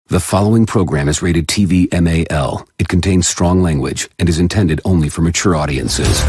The following program is rated TV MAL. It contains strong language and is intended only for mature audiences.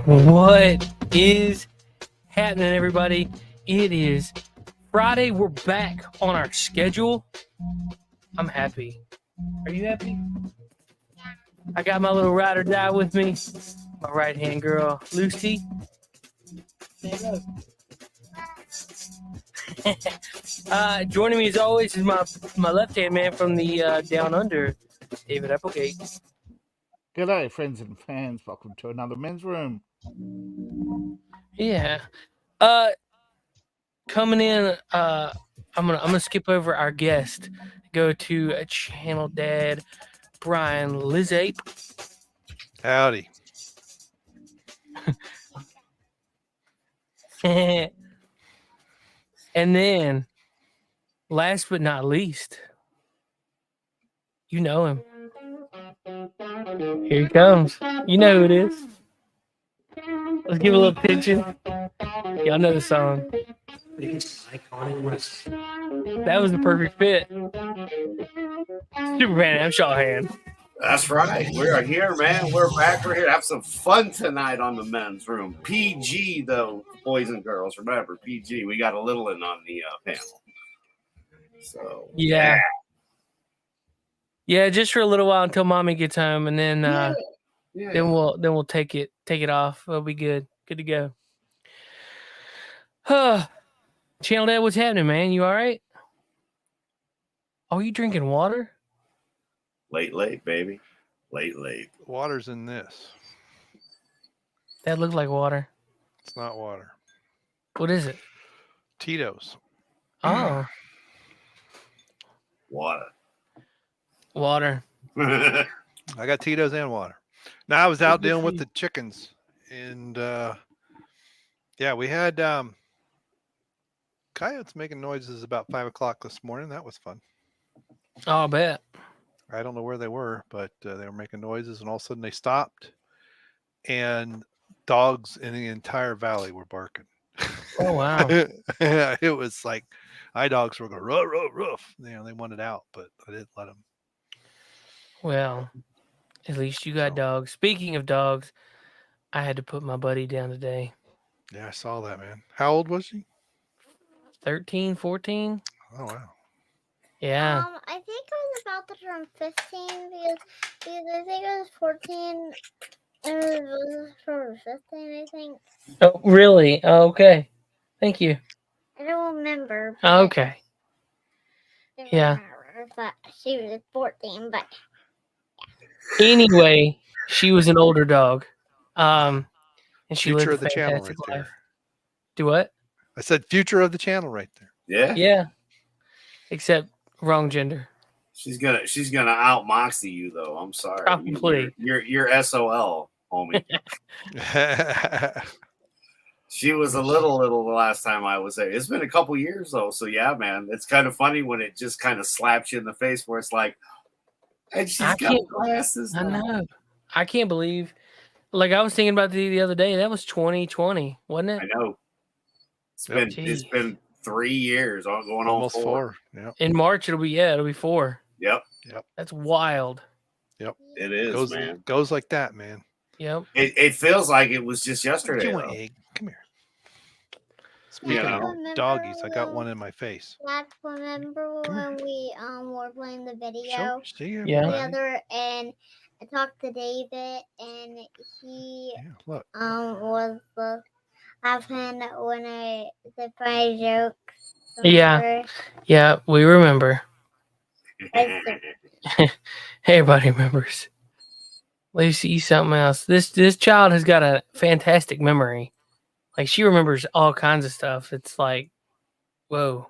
What is happening, everybody? It is Friday. We're back on our schedule. I'm happy. Are you happy? I got my little ride or die with me. My right-hand girl, Lucy. Joining me as always is my left-hand man from the Down Under, David Applegate. G'day, friends and fans. Welcome to another men's room. Yeah. Coming in, I'm gonna skip over our guest. Go to a channel dad, Brian Lizape. Howdy. And then, last but not least, you know him. Here he comes. You know who it is. Let's give a little attention. Y'all know the song. That was the perfect fit. Superman, I'm Shawhan. That's right. We are here, man. We're back. We're here to have some fun tonight on the men's room. PG, though, boys and girls. Remember, PG. We got a little in on the panel. So yeah, just for a little while until mommy gets home, and then then we'll take it off. It'll be good. Good to go. Channel Dad, what's happening, man? You all right? Are you drinking water? Late, baby. Late. Water's in this. That looked like water. It's not water. What is it? Tito's. Oh. Water. I got Tito's and water. Now I was out dealing with the chickens, and we had coyotes making noises about 5 o'clock this morning. That was fun. Oh, I bet. I don't know where they were, but they were making noises, and all of a sudden they stopped, and dogs in the entire valley were barking. Oh, wow. It was like my dogs were going ruff, ruff, ruff. You know, they wanted out, but I didn't let them. Well, at least you got dogs. Speaking of dogs, I had to put my buddy down today. Yeah, I saw that, man. How old was she? 13, 14. Oh, wow. Yeah. I think I was about to turn 15 because I think I was 14 and it was sort of 15, I think. Oh, really? Oh, okay. Thank you. I don't remember. Okay. Yeah. But she was 14, but anyway, she was an older dog. And she future lived of a the channel fantastic right life. there. Do what? I said future of the channel right there. Yeah. Yeah. Except wrong gender. She's gonna out Moxie you though. I'm sorry. Probably. You're SOL, homie. She was a little the last time I was there. It's been a couple years though, so yeah, man. It's kind of funny when it just kind of slaps you in the face where it's like, and she's got glasses. I know. I can't believe. Like I was thinking about the other day. That was 2020, wasn't it? I know. It's been 3 years, going almost on 4. Yeah. In March it'll be 4. Yep. That's wild. Yep. It is, man. Goes like that, man. Yep. It feels like it was just yesterday. You want egg? Come here. Speaking of doggies, I got one in my face. Dad, remember when we were playing the video Yeah. together and I talked to David and he was laughing when I said funny jokes. Yeah. Yeah, we remember. Everybody remembers. Let me see something else. This child has got a fantastic memory. Like she remembers all kinds of stuff. It's like, whoa.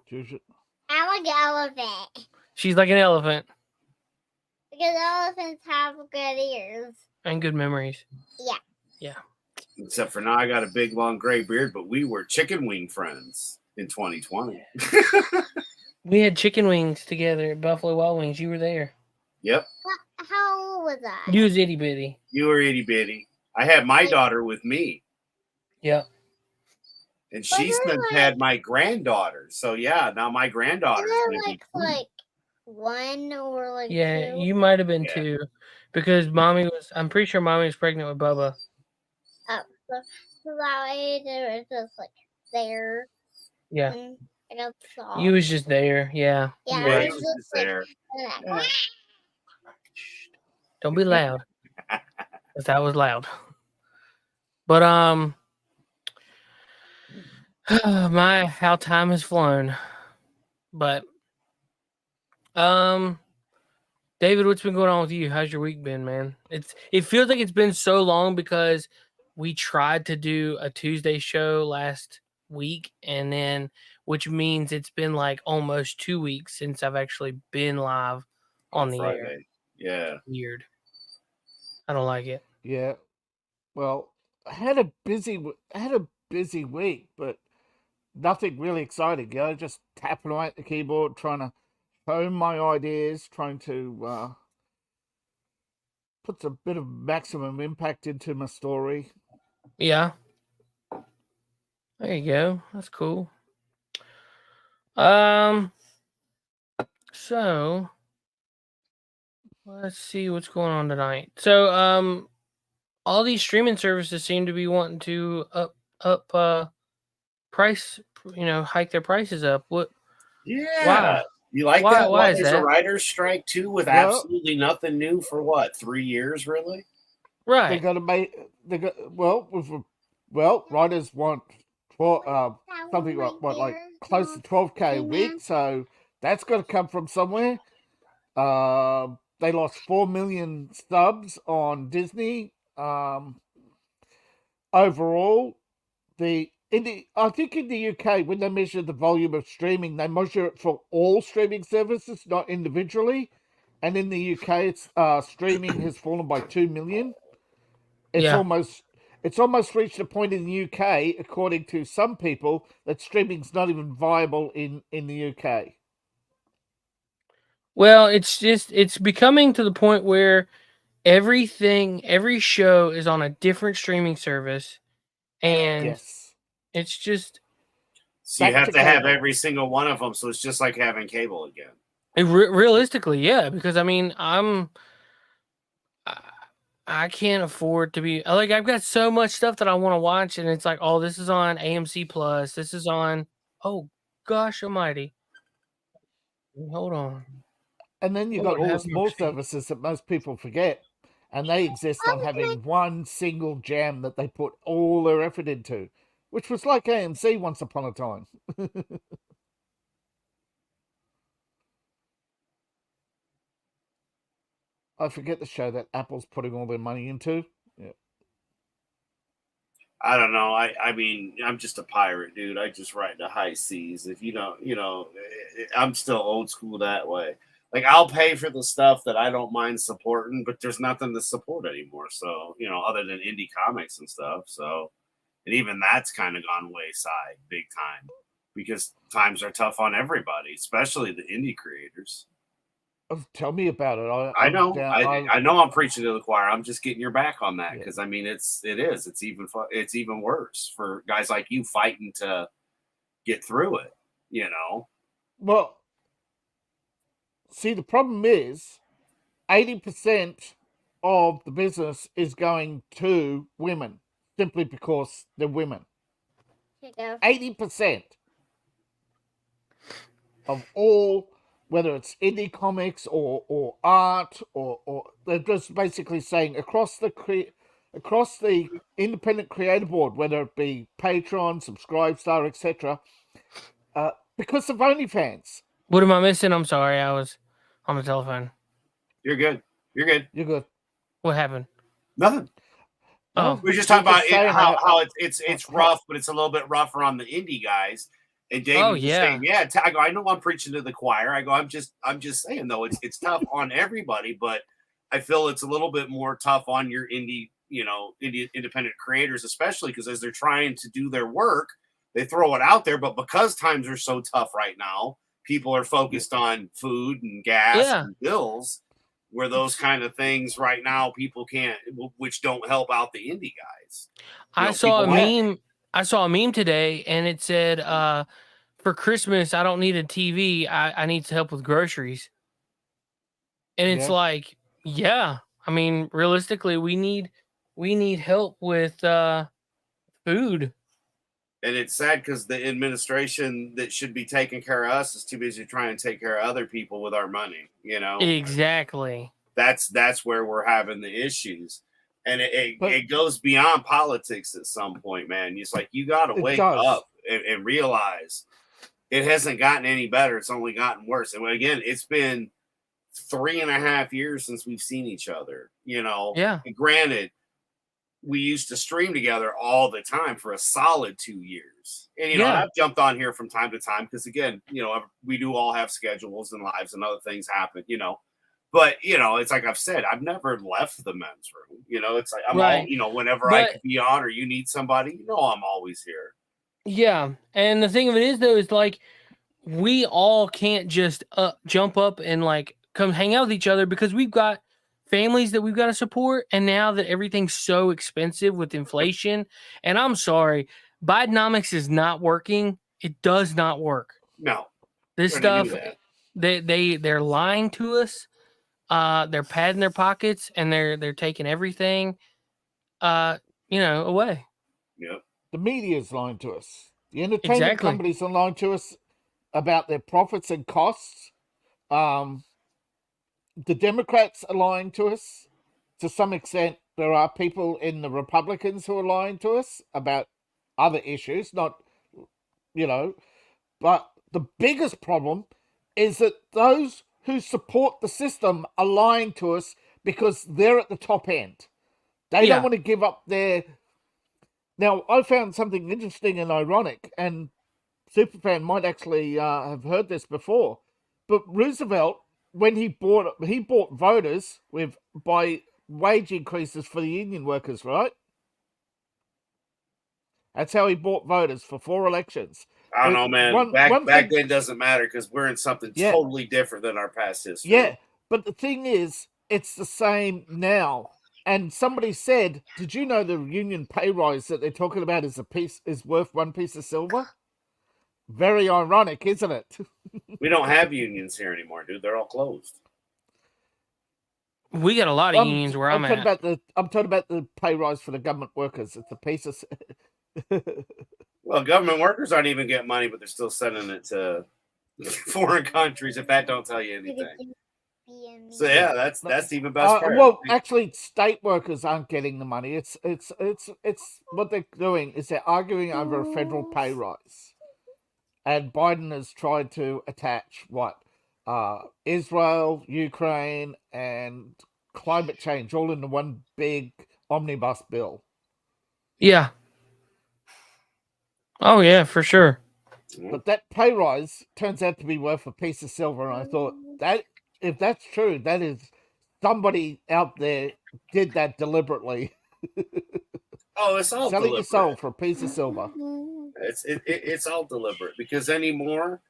I'm like an elephant. She's like an elephant. Because elephants have good ears. And good memories. Yeah. Yeah. Except for now, I got a big, long gray beard, but we were chicken wing friends in 2020. We had chicken wings together at Buffalo Wild Wings. You were there. Yep. How old was I? You was itty bitty. You were itty bitty. I had my daughter with me. Yep. And she since had my granddaughter. So, yeah, now my granddaughter's going to be like one or like yeah, 2? you might have been 2 because I'm pretty sure mommy was pregnant with Bubba. Oh, so that way they were just like there. Yeah. And I got saw. You was just there. Yeah. Yeah, Yeah, I he was was just there. like, Don't be loud. Because that was loud. But how time has flown. But David, what's been going on with you? How's your week been, man? It feels like it's been so long because we tried to do a Tuesday show last week, and then which means it's been like almost 2 weeks since I've actually been live on the Friday. air. Yeah. Weird. I don't like it. Yeah. Well, I had a busy week, but nothing really exciting. Just tapping away at the keyboard, trying to hone my ideas, trying to put a bit of maximum impact into my story. Yeah. There you go. That's cool. So let's see what's going on tonight. So all these streaming services seem to be wanting to up price, hike their prices up. What? Yeah. Why? You like Why- that? why What, is there's that? a writer's strike too with Well- absolutely nothing new for what? 3 years, really? They're Right. going to make writers want something like close to 12K a week, so that's got to come from somewhere. They lost 4 million subs on Disney. Overall, I think in the UK, when they measure the volume of streaming, they measure it for all streaming services, not individually. And in the UK, it's streaming has fallen by 2 million. It's almost reached a point in the UK, according to some people, that streaming's not even viable in the UK. Well, it's becoming to the point where every show is on a different streaming service, and Yes. it's just So you Back have to to have cable. every single one of them. So it's just like having cable again. realistically, yeah. Because I mean, I can't afford to be like I've got so much stuff that I want to watch, and it's like, oh, this is on AMC Plus. This is on. Oh gosh, almighty! Hold on. And then you've Lord got all the have small mercy. services that most people forget, and they exist on having one single gem that they put all their effort into, which was like AMC once upon a time. I forget the show that Apple's putting all their money into. Yeah. I don't know. I mean, I'm just a pirate, dude. I just ride the high seas. If I'm still old school that way. Like, I'll pay for the stuff that I don't mind supporting, but there's nothing to support anymore. So, other than indie comics and stuff. So, and even that's kind of gone wayside big time because times are tough on everybody, especially the indie creators. Oh, tell me about it. I know. I know I'm preaching to the choir. I'm just getting your back on that because I mean it's even worse for guys like you fighting to get through it. Well, see, the problem is 80% of the business is going to women simply because they're women. 80% of all, whether it's indie comics or art or they're just basically saying across the independent creator board, whether it be Patreon, Subscribestar, etc., because of OnlyFans. What am I missing? I'm sorry, I was on the telephone. You're good. You're good. What happened? Nothing. Oh, we're just talking about saying how it's rough, but it's a little bit rougher on the indie guys. And David Oh, was just yeah. saying, yeah, I go, I know I'm preaching to the choir. I go, I'm just saying though, it's tough on everybody, but I feel it's a little bit more tough on your independent creators, especially because as they're trying to do their work, they throw it out there. But because times are so tough right now, people are focused on food and gas and bills, where those kind of things right now people can't, which don't help out the indie guys. I saw a meme today, and it said, for Christmas, I don't need a TV. I need some help with groceries. And it's like, yeah, I mean, realistically, we need help with food. And it's sad because the administration that should be taking care of us is too busy trying to take care of other people with our money. Exactly. That's where we're having the issues. And it goes beyond politics at some point, man. It's like you got to wake up and realize it hasn't gotten any better. It's only gotten worse. And again, it's been 3.5 years since we've seen each other. Yeah. And granted, we used to stream together all the time for a solid 2 years. And I've jumped on here from time to time because again, we do all have schedules and lives and other things happen. But it's like I've said, I've never left the men's room. It's like I'm all, whenever I can be on or you need somebody, I'm always here. Yeah. And the thing of it is though, is like we all can't just jump up and like come hang out with each other because we've got families that we've got to support. And now that everything's so expensive with inflation, and I'm sorry, Bidenomics is not working. It does not work. No. This stuff, they're lying to us. They're padding their pockets and they're taking everything, away. Yep. The media's lying to us. The entertainment companies are lying to us about their profits and costs. The Democrats are lying to us. To some extent, there are people in the Republicans who are lying to us about other issues, but the biggest problem is that those who support the system are lying to us because they're at the top end. They don't want to give up their... Now, I found something interesting and ironic, and Superfan might actually have heard this before, but Roosevelt, when he bought voters by wage increases for the union workers, right? That's how he bought voters for 4 elections. I don't know, man. Back then doesn't matter because we're in something totally different than our past history. Yeah, but the thing is, it's the same now. And somebody said, "Did you know the union pay rise that they're talking about is worth 1 piece of silver?" Very ironic, isn't it? We don't have unions here anymore, dude. They're all closed. We got a lot of unions where I'm at. I'm talking about the pay rise for the government workers. It's a piece of... Well, government workers aren't even getting money, but they're still sending it to foreign countries, if that don't tell you anything. So yeah, that's even best part. Well, actually, state workers aren't getting the money. It's what they're doing is they're arguing over a federal pay rise. And Biden has tried to attach Israel, Ukraine, and climate change all into one big omnibus bill. Yeah. Oh, yeah, for sure. But that pay rise turns out to be worth a piece of silver. And I thought, that if that's true, that is somebody out there did that deliberately. Oh, it's all selling deliberate. Your soul for a piece of silver. It's all deliberate because anymore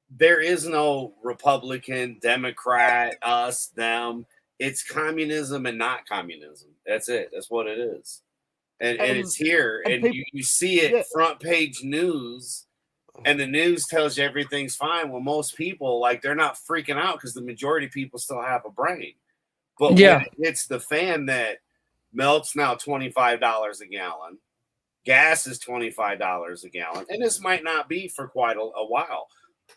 there is no Republican, Democrat, us, them. It's communism and not communism. That's it. That's what it is. And it's here, and people, you see it front page news, and the news tells you everything's fine. Well, most people, they're not freaking out because the majority of people still have a brain. But when it's the fan that milk's now $25 a gallon, gas is $25 a gallon, and this might not be for quite a while.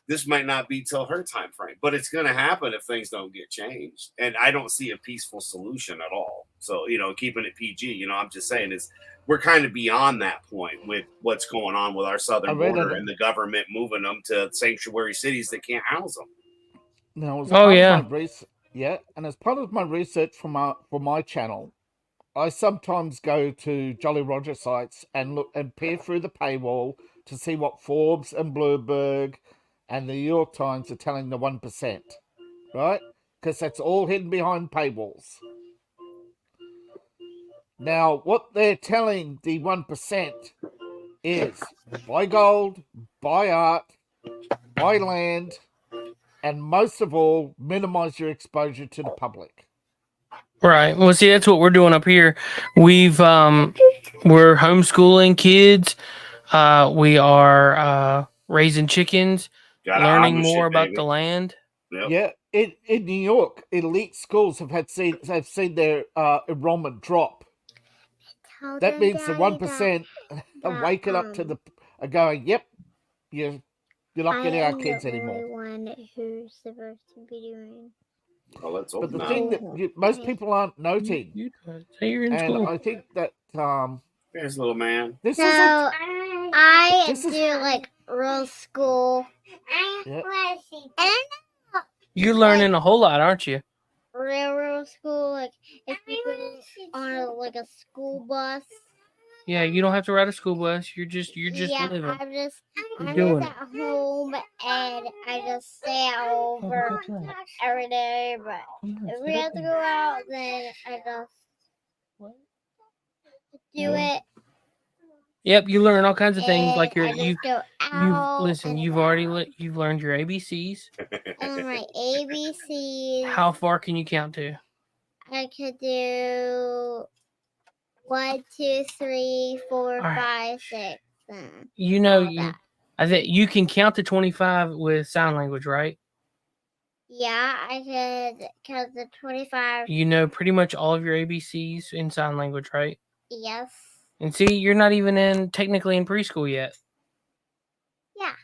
This might not be till her time frame, but it's going to happen if things don't get changed. And I don't see a peaceful solution at all. So, keeping it PG, I'm just saying we're kind of beyond that point with what's going on with our southern border and the government moving them to sanctuary cities that can't house them. Now, and as part of my research for my channel, I sometimes go to Jolly Roger sites and look and peer through the paywall to see what Forbes and Bloomberg and the New York Times are telling the 1%, right? Because that's all hidden behind paywalls. Now, what they're telling the 1% is buy gold, buy art, buy land, and most of all, minimize your exposure to the public. Right. Well, see, that's what we're doing up here. We're homeschooling kids. We are raising chickens, Gotta learning Amish more it, about baby. the land. Yep. Yeah, in New York, elite schools have seen their enrollment drop. That means the 1% are waking up to are going, yep, you're not getting our kids anymore. I'm the only one who's supposed to be doing. Well, let's hope But the not. thing that most people aren't noting, Say you're in and school. I think that Here's little man. this So isn't. I This is- do like real school. Yep. And You're learning a whole lot, aren't you? railroad school, like if you go on a school bus. Yeah, you don't have to ride a school bus. You're just living. I'm just doing at home and I just stay over every day. But if we have to go out, then I just do it. Yep, you learn all kinds of things like and I just go out. you've already learned your ABCs. And my ABCs. How far can you count to? I could do 1, 2, 3, 4, All right. 5, 6. You know, all that. I think you can count to 25 with sign language, right? Yeah, I could count the 25. You know pretty much all of your ABCs in sign language, right? Yes. And see, you're not even technically in preschool yet. Yeah.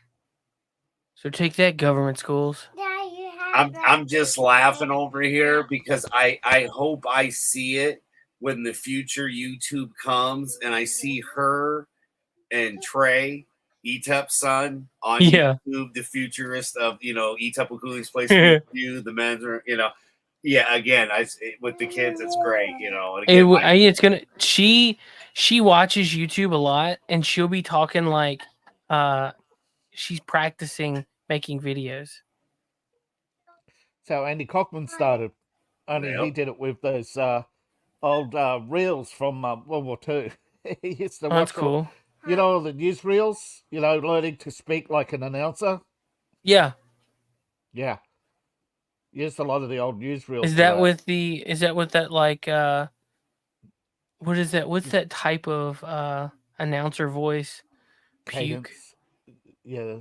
So take that, government schools. Yeah, you have I'm just laughing over here because I hope I see it when the future YouTube comes and I see her and Trey, Etep's son, on YouTube, the futurist of Etep Wokuian's place with you, the men's room, Yeah, again, with the kids, it's great, And again, It's gonna. She watches YouTube a lot, and she'll be talking like, she's practicing making videos. So Andy Cochran started, only he did it with those old reels from World War II. He used to watch That's cool. all the newsreels, learning to speak like an announcer. Yeah. Yeah. Used a lot of the old newsreels. Is that with that like what is that? What's that type of announcer voice? Puke. Cadence. Yeah,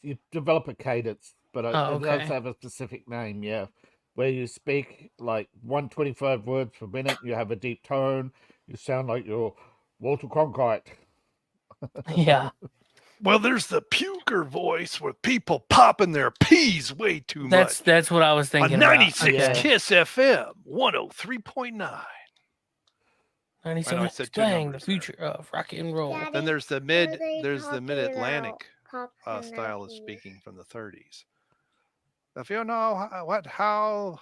you develop a cadence, but it does have a specific name, yeah. Where you speak like 125 words per minute, you have a deep tone, you sound like you're Walter Cronkite. Yeah. Well, there's the puker voice with people popping their peas way too much. That's what I was thinking. On 96 about. Kiss FM 103.9. 97 bang, the future of rock and roll. Daddy, Then there's the mid-Atlantic style of here? speaking from the 30s. If you know how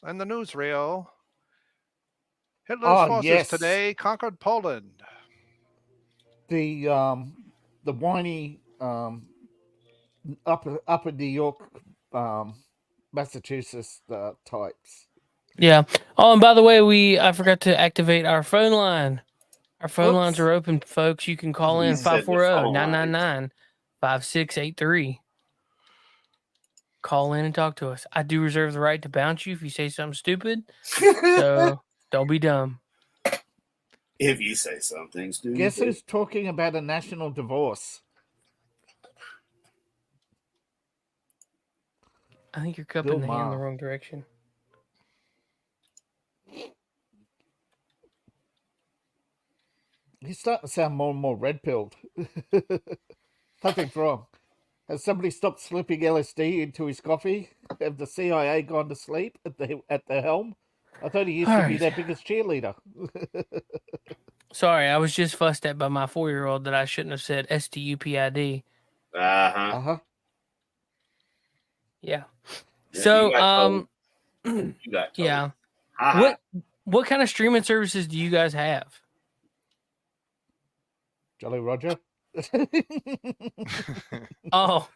in the newsreel, Hitler's forces today conquered Poland. The whiny up in New York, Massachusetts types. Yeah. Oh, and by the way, I forgot to activate our phone line. Our phone lines are open, folks. You can call in 540-999-5683. Call in and talk to us. I do reserve the right to bounce you if you say something stupid. So don't be dumb. If you say something stupid. Guess who's talking about a national divorce? I think you're cupping the hand the wrong direction. He's starting to sound more and more red-pilled. Something's wrong. Has somebody stopped slipping LSD into his coffee? Have the CIA gone to sleep at the helm? I thought he used to be their biggest cheerleader. Sorry, I was just fussed at by my 4-year-old that I shouldn't have said STUPID. Uh-huh. Yeah. So, you got yeah. What kind of streaming services do you guys have? Jolly Roger. Oh,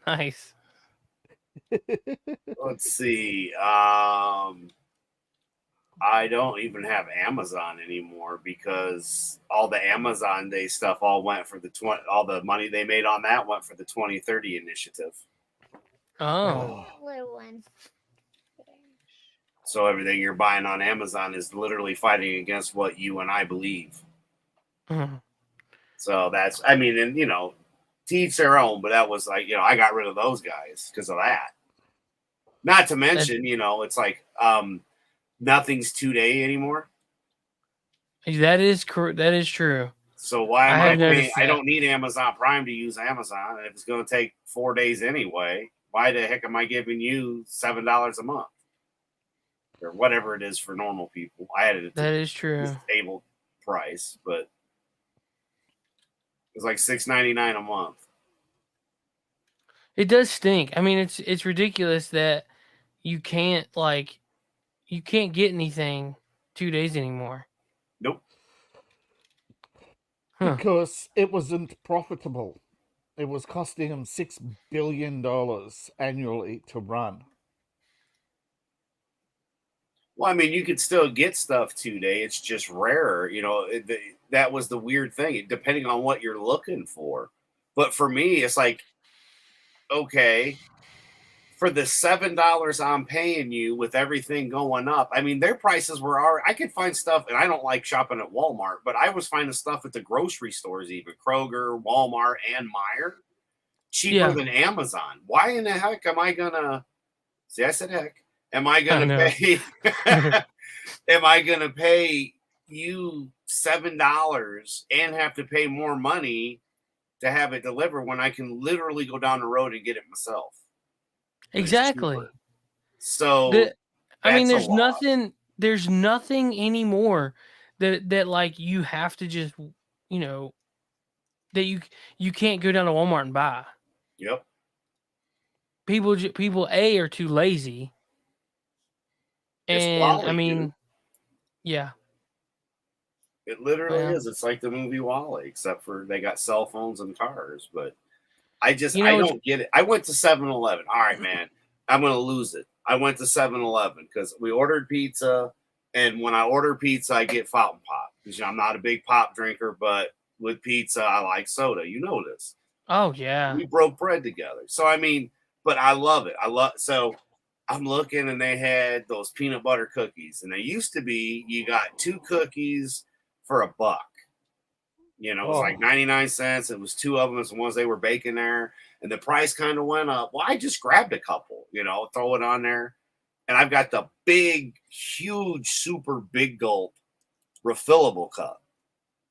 nice. Let's see. I don't even have Amazon anymore because all the Amazon Day stuff all went for all the money they made on that went for the 2030 initiative. Oh. So everything you're buying on Amazon is literally fighting against what you and I believe. Mm-hmm. So that's, I mean, and to each their own, but that was like, I got rid of those guys because of that. Not to mention, it's like nothing's 2-day anymore. That is correct. That is true. So why am I paying? I don't need Amazon Prime to use Amazon. And if it's going to take 4 days anyway, why the heck am I giving you $7 a month? Or whatever it is for normal people. I had it that is true. Stable price, but it's like $6.99 a month. It does stink. I mean, it's ridiculous that you can't get anything 2 days anymore. Nope. Because it wasn't profitable. It was costing them $6 billion annually to run. Well, I mean, you could still get stuff 2 day. It's just rarer. That was the weird thing, depending on what you're looking for. But for me, it's like, okay, for the $7 I'm paying you with everything going up. I mean, their prices were already, I could find stuff, and I don't like shopping at Walmart, but I was finding stuff at the grocery stores, even Kroger, Walmart, and Meijer, cheaper than Amazon. Why in the heck am I gonna? See, I said heck. Am I gonna pay? Am I gonna pay you $7 and have to pay more money to have it delivered when I can literally go down the road and get it myself? Exactly. So I mean, there's nothing anymore that like you have to just that you can't go down to Walmart and buy. Yep. People are too lazy. And Wally, I mean, dude. Yeah. It literally is. It's like the movie Wally, except for they got cell phones and cars. But I don't get it. I went to 7-Eleven. All right, man, I'm going to lose it. I went to 7-Eleven because we ordered pizza. And when I order pizza, I get fountain pop. Because I'm not a big pop drinker, but with pizza, I like soda. You know this. Oh, yeah. We broke bread together. So, I mean, but I love it. So I'm looking and they had those peanut butter cookies. And they used to be, you got 2 cookies for $1. It was like 99 cents. It was 2 of them. It's the ones they were baking there. And the price kind of went up. Well, I just grabbed a couple, throw it on there. And I've got the big, huge, super big gulp refillable cup.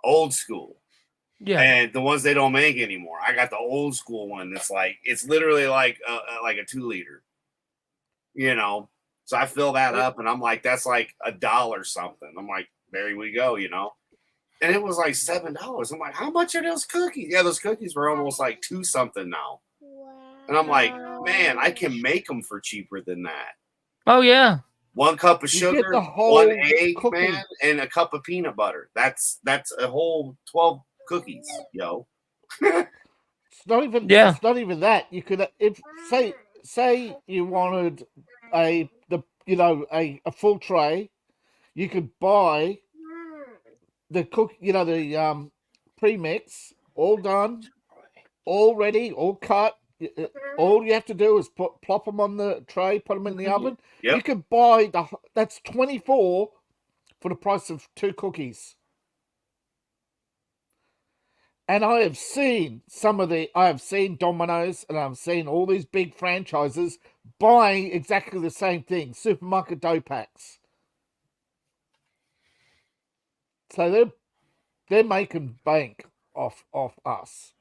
Old school. Yeah. And the ones they don't make anymore. I got the old school one that's like, it's literally like a 2-liter. So I fill that up and I'm like, that's like $1 something. I'm like, there we go, And it was like $7. I'm like, how much are those cookies? Yeah, those cookies were almost like 2 something now. And I'm like, man, I can make them for cheaper than that. Oh, yeah. 1 cup of sugar, 1 egg, man, and a cup of peanut butter. That's a whole 12 cookies, yo. It's not even that. You could, if say you wanted a full tray, you could buy the the premix all done, all ready, all cut. All you have to do is plop them on the tray, put them in the oven. Yep. You could buy that's 24 for the price of 2 cookies. And I have seen Domino's and I've seen all these big franchises buying exactly the same thing, supermarket dough packs. So they're making bank off us.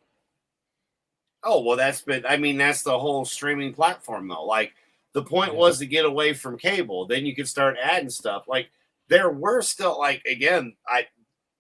Oh, well, that's the whole streaming platform, though. Like, the point was to get away from cable. Then you could start adding stuff. Like, there were still, like, again,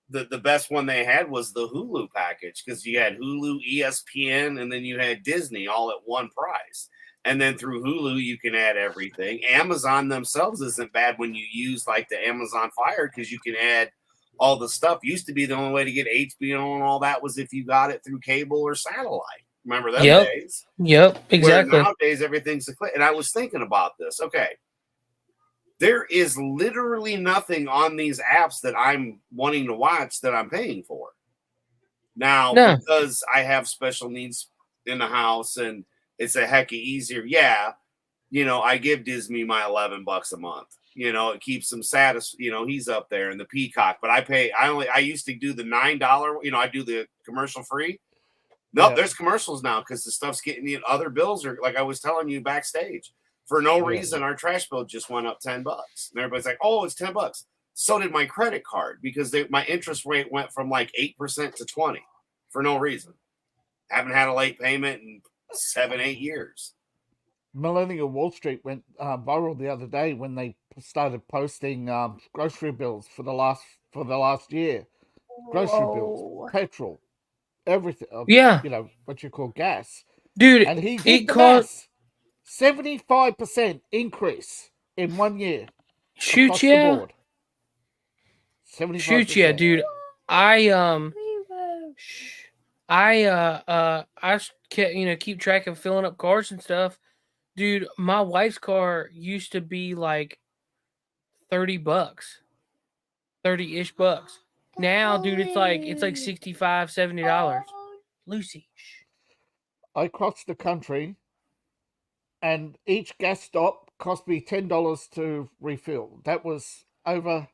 the best one they had was the Hulu package because you had Hulu, ESPN, and then you had Disney all at one price. And then through Hulu, you can add everything. Amazon themselves isn't bad when you use, like, the Amazon Fire because you can add all the stuff used to be the only way to get HBO and all that was if you got it through cable or satellite. Remember them days? Yep, exactly. Where nowadays everything's a click. And I was thinking about this. Okay. There is literally nothing on these apps that I'm wanting to watch that I'm paying for. Now, because I have special needs in the house and it's a heck of easier. Yeah. You know, I give Disney my $11 a month. You know, it keeps him satisfied. You know, he's up there in the Peacock, but I used to do the $9, you know, I do the commercial free. Nope, there's commercials now because the stuff's getting in. Other bills are like I was telling you backstage. For no reason, our trash bill just went up $10. And everybody's like, oh, it's $10. So did my credit card because my interest rate went from like 8% to 20% for no reason. Haven't had a late payment in 7-8 years. Millennial Wall Street went viral the other day when they started posting grocery bills for the last year. Grocery bills, petrol, everything. Yeah, you know what you call gas, dude. And he did the math. 75% increase in 1 year. Shoot, yeah. 75%. Shoot, yeah, dude. I keep track of filling up cars and stuff. Dude, my wife's car used to be like $30, $30-ish bucks. Now, dude, it's like $65, $70. Lucy. I crossed the country, and each gas stop cost me $10 to refill. That was over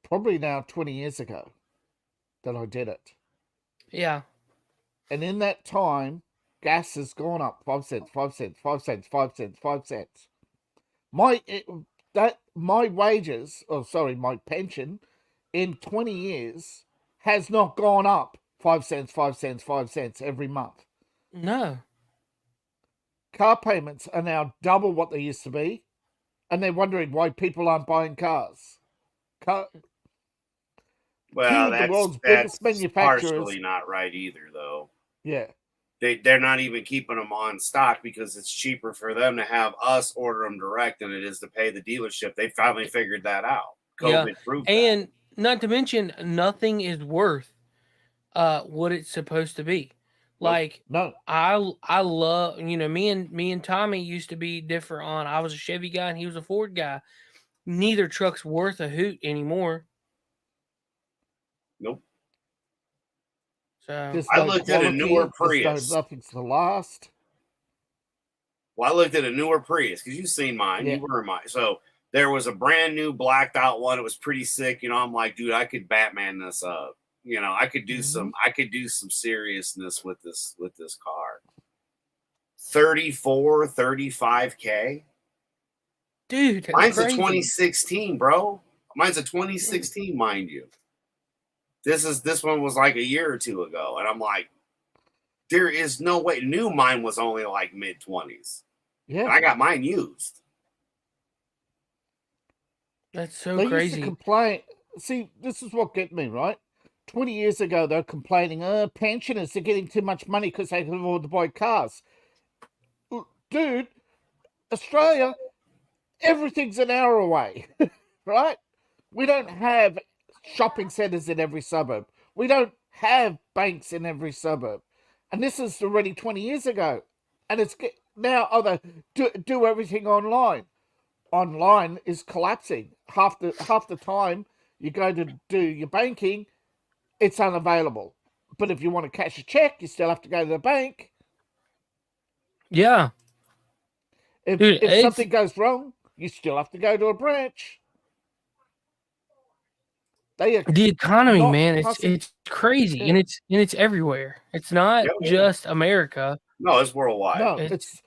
probably now 20 years ago that I did it. Yeah. And in that time, gas has gone up 5 cents, 5 cents, 5 cents, 5 cents, 5 cents. My pension in 20 years has not gone up 5 cents, 5 cents, 5 cents every month. No. Car payments are now double what they used to be, and they're wondering why people aren't buying cars. Well, that's partially not right either, though. Yeah. They're not even keeping them on stock because it's cheaper for them to have us order them direct than it is to pay the dealership. They finally figured that out. COVID proved and that. Not to mention, nothing is worth what it's supposed to be. Like, no, I love, me and Tommy used to be different on. I was a Chevy guy and he was a Ford guy. Neither truck's worth a hoot anymore. Nope. So I looked at a newer Prius. Nothing's the last. Well, I looked at a newer Prius because you've seen mine. Yeah. You were mine. So there was a brand new blacked out one. It was pretty sick. I'm like, dude, I could Batman this up. I could do some seriousness with this car. 34, 35K. Dude, mine's crazy. A 2016, bro. Mine's a 2016, mind you. This one was like a year or two ago, and I'm like, there is no way. New mine was only like mid-20s. Yeah, and I got mine used. That's so they crazy. Used to complain. See, this is what get me right. 20 years ago, they're complaining, pensioners are getting too much money because they can afford to buy cars. Dude, Australia, everything's an hour away, right? We don't have shopping centres in every suburb. We don't have banks in every suburb. And this is already 20 years ago. And it's now, they do everything online. Online is collapsing. Half the time you go to do your banking, it's unavailable. But if you want to cash a check, you still have to go to the bank. Yeah. If something goes wrong, you still have to go to a branch. The economy, man, it's crazy, and it's everywhere. It's not just America. No, it's worldwide. No, it's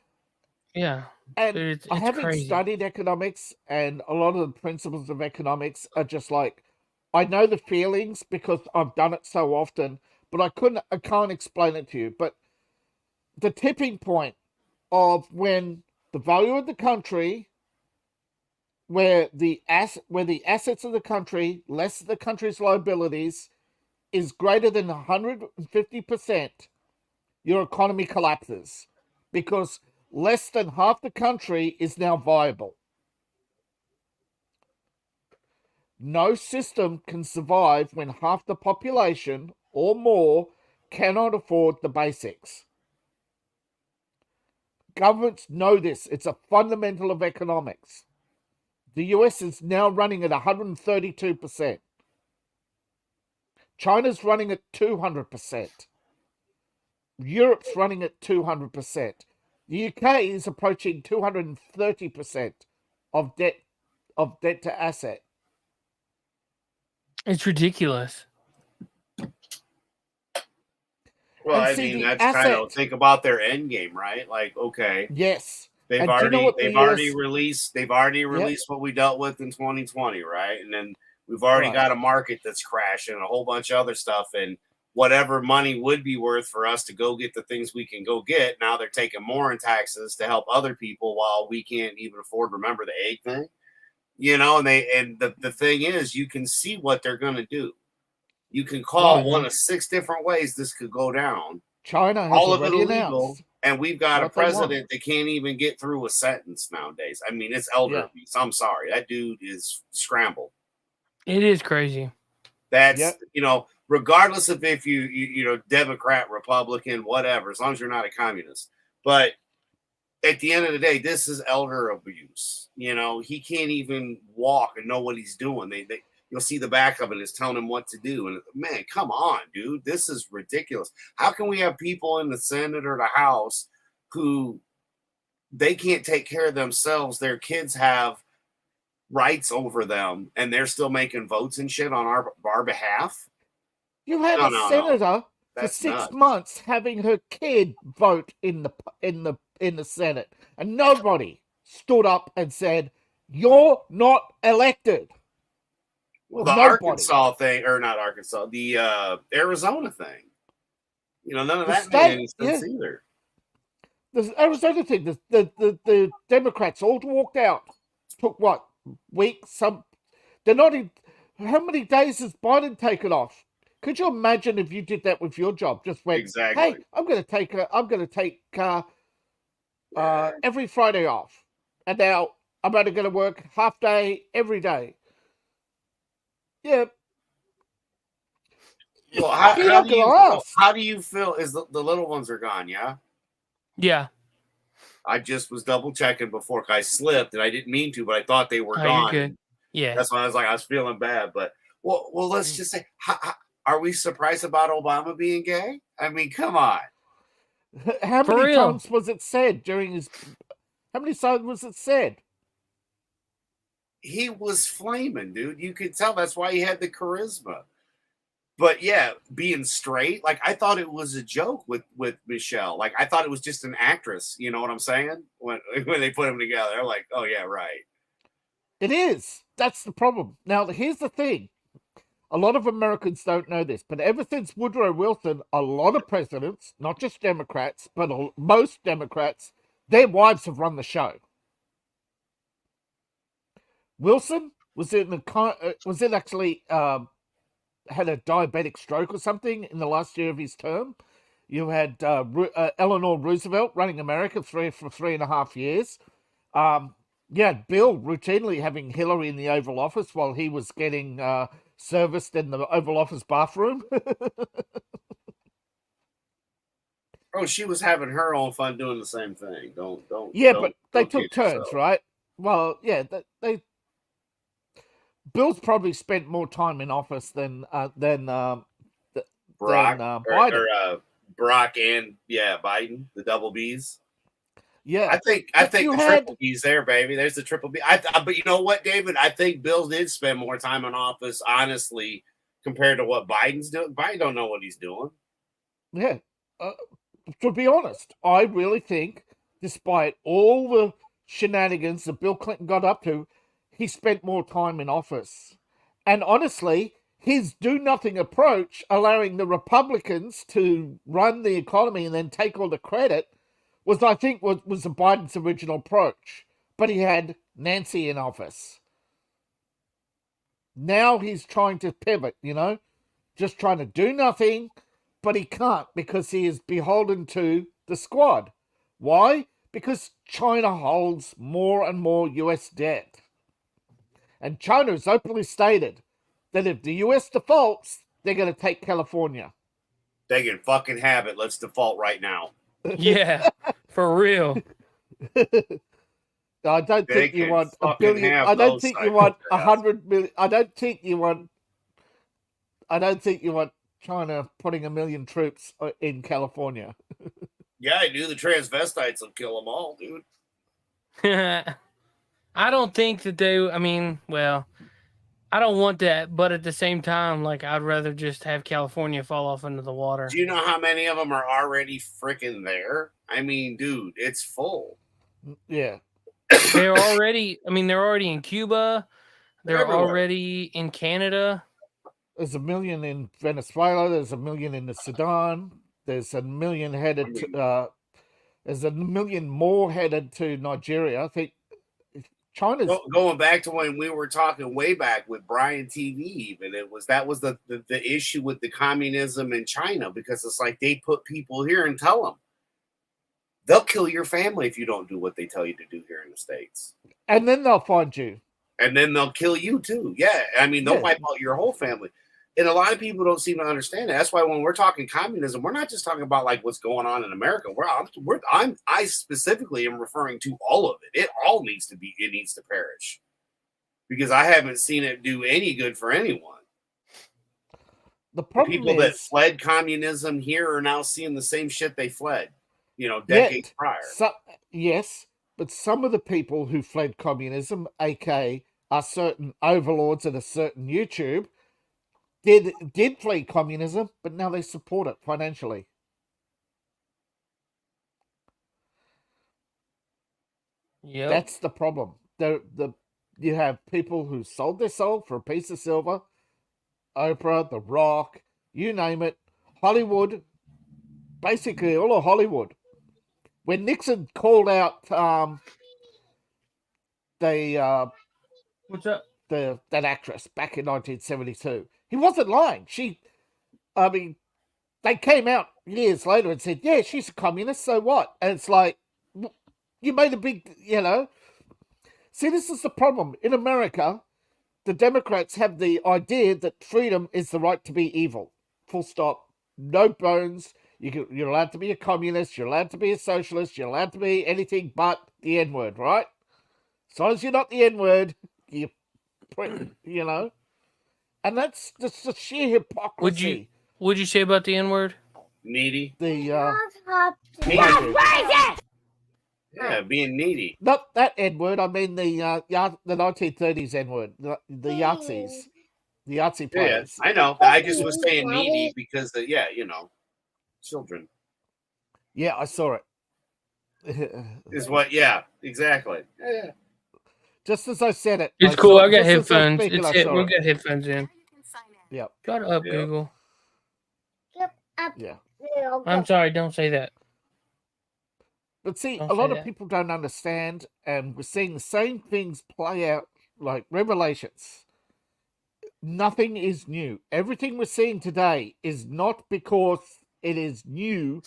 yeah. And it's I haven't crazy. studied economics, and a lot of the principles of economics are just like, I know the feelings because I've done it so often, but I can't explain it to you. But the tipping point of when the value of the country, where the assets of the country less the country's liabilities is greater than 150%, your economy collapses because less than half the country is now viable. No system can survive when half the population or more cannot afford the basics. Governments know this. It's a fundamental of economics. The US is now running at 132%. China's running at 200%. Europe's running at 200%. The UK is approaching 230% of debt to asset. It's ridiculous. Well, I mean, that's kind of think about their end game, right? Like, okay, yes, they've already released what we dealt with in 2020, right? And then we've already got a market that's crashing, a whole bunch of other stuff, and whatever money would be worth for us to go get the things we can go get, now they're taking more in taxes to help other people while we can't even afford. Remember the egg thing, you know? And the thing is, you can see what they're going to do. You can call one of 6 different ways this could go down. China has all of it illegal, announced, and we've got a president that can't even get through a sentence nowadays. I mean, it's elder abuse. I'm sorry, that dude is scrambled. It is crazy. That's you know, regardless of if you know, Democrat, Republican, whatever, as long as you're not a communist. But at the end of the day, this is elder abuse. You know, he can't even walk and know what he's doing. You'll see the back of it is telling him what to do. And man, come on, dude. This is ridiculous. How can we have people in the Senate or the House who they can't take care of themselves? Their kids have rights over them and they're still making votes and shit on our behalf? You had a senator for 6 months having her kid vote in the Senate, and nobody stood up and said, "You're not elected." Well, the Arkansas thing, or not Arkansas, the Arizona thing. You know, none of that made any sense either. The Arizona thing, the Democrats all walked out. Took what? Weeks? They're not in. How many days has Biden taken off? Could you imagine if you did that with your job? Just went, hey, I'm going to take every Friday off, and now I'm only going to work half day every day. Yeah. Well, how do you feel? Is the little ones are gone? Yeah. Yeah. I just was double checking before I slipped, and I didn't mean to, but I thought they were gone. You're good. Yeah. That's why I was feeling bad. But well, let's just say, are we surprised about Obama being gay? I mean, come on. How many times was it said during his? How many times was it said? He was flaming, dude. You could tell. That's why he had the charisma. But yeah, being straight, like I thought it was a joke with Michelle. Like I thought it was just an actress. You know what I'm saying? When they put them together, they're like, oh yeah, right. It is. That's the problem. Now, here's the thing. A lot of Americans don't know this, but ever since Woodrow Wilson, a lot of presidents, not just Democrats, but most Democrats, their wives have run the show. Wilson was actually had a diabetic stroke or something in the last year of his term. You had Eleanor Roosevelt running America for 3.5 years. Bill routinely having Hillary in the Oval Office while he was getting serviced in the Oval Office bathroom. Oh, she was having her own fun doing the same thing. Don't. Yeah, but they took turns, right? Well, yeah, they. Bill's probably spent more time in office than Biden. Barack and Biden, the double Bs. Yeah, I think the triple B's there, baby. There's the triple B. But you know what, David? I think Bill did spend more time in office, honestly, compared to what Biden's doing. Biden don't know what he's doing. Yeah, to be honest, I really think, despite all the shenanigans that Bill Clinton got up to, he spent more time in office. And honestly, his do-nothing approach, allowing the Republicans to run the economy and then take all the credit, was Biden's original approach. But he had Nancy in office. Now he's trying to pivot, just trying to do nothing, but he can't because he is beholden to the squad. Why? Because China holds more and more US debt. And China has openly stated that if the US defaults, they're going to take California. They can fucking have it. Let's default right now. Yeah, for real. I don't think you want $1 billion. I don't think you want 100 million. I don't think you want China putting 1 million troops in California. Yeah, I knew the transvestites will kill them all, dude. I don't think that they. I mean, well, I don't want that, but at the same time, like, I'd rather just have California fall off into the water. Do you know how many of them are already freaking there? I mean, dude, it's full. Yeah. They're already in Cuba. They're everywhere. already in Canada. There's 1 million in Venezuela. There's 1 million in the Sudan. There's 1 million headed to, there's 1 million more headed to Nigeria. I think China's going back to when we were talking way back with Brian TV. Even that was the issue with the communism in China, because it's like they put people here and tell them they'll kill your family if you don't do what they tell you to do here in the States, and then they'll find you, and then they'll kill you too. Yeah, I mean they'll wipe out your whole family. And a lot of people don't seem to understand that. That's why when we're talking communism, we're not just talking about like what's going on in America. I specifically am referring to all of it. It all needs to perish, because I haven't seen it do any good for anyone. The problem people that fled communism here are now seeing the same shit they fled, decades prior. Yes, but some of the people who fled communism, aka are certain overlords at a certain YouTube, did flee communism, but now they support it financially. Yeah, that's the problem. You have people who sold their soul for a piece of silver. Oprah, The Rock, you name it. Hollywood, basically all of Hollywood. When Nixon called out what's up? That actress back in 1972. He wasn't lying. They came out years later and said, yeah, she's a communist, so what? And it's like, you made a big, See, this is the problem. In America, the Democrats have the idea that freedom is the right to be evil. Full stop. No bones. You're allowed to be a communist. You're allowed to be a socialist. You're allowed to be anything but the N-word, right? As long as you're not the N-word, and that's just a sheer hypocrisy. What'd you say about the N-word? Needy. The yeah, being needy. Not that N-word. I mean the 1930s N-word. The Yahtzees, the Yahtzee players. Yeah, I know. I just was saying needy because children. Yeah, I saw it. Is what? Yeah, exactly. Yeah. Just as I said it. It's cool. I got headphones. We'll get headphones in. Yeah. Shut up, Google. Yeah. I'm sorry. Don't say that. But see, a lot of people don't understand, and we're seeing the same things play out like Revelations. Nothing is new. Everything we're seeing today is not because it is new,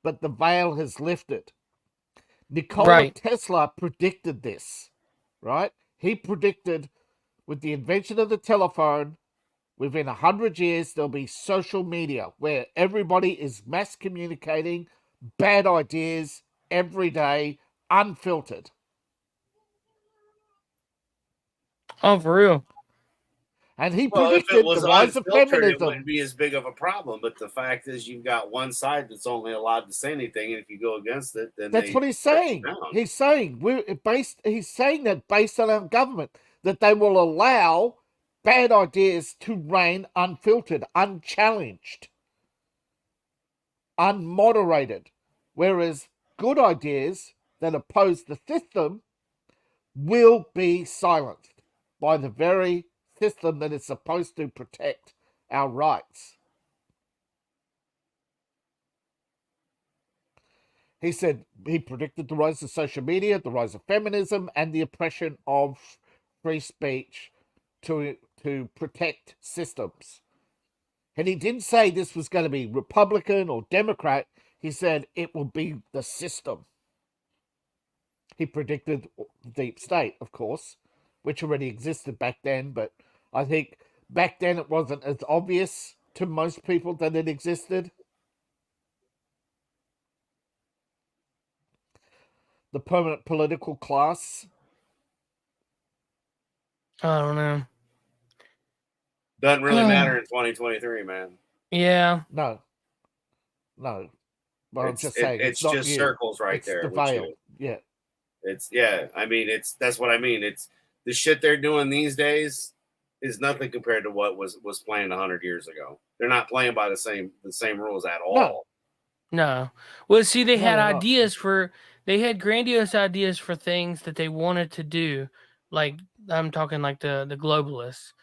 but the veil has lifted. Nikola Tesla predicted this, right? He predicted with the invention of the telephone, within 100 years, there'll be social media where everybody is mass communicating bad ideas every day, unfiltered. Oh, for real? And he predicted the rise of feminism. It wouldn't be as big of a problem, but the fact is you've got one side that's only allowed to say anything, and if you go against it, then that's what he's saying. He's saying that based on our government, that they will allow bad ideas to reign unfiltered, unchallenged, unmoderated, whereas good ideas that oppose the system will be silenced by the very system that is supposed to protect our rights. He said he predicted the rise of social media, the rise of feminism, and the oppression of free speech to protect systems. And he didn't say this was going to be Republican or Democrat. He said it will be the system. He predicted the deep state, of course, which already existed back then, but I think back then it wasn't as obvious to most people that it existed. The permanent political class. I don't know. Doesn't really matter in 2023, man. Yeah. No. But I'm just saying, it's just you. Circles right it's there. The veil. Yeah. I mean, that's what I mean. It's the shit they're doing these days is nothing compared to what was playing 100 years ago. They're not playing by the same rules at all. No. Well, see, they had ideas they had grandiose ideas for things that they wanted to do. Like, I'm talking like the globalists.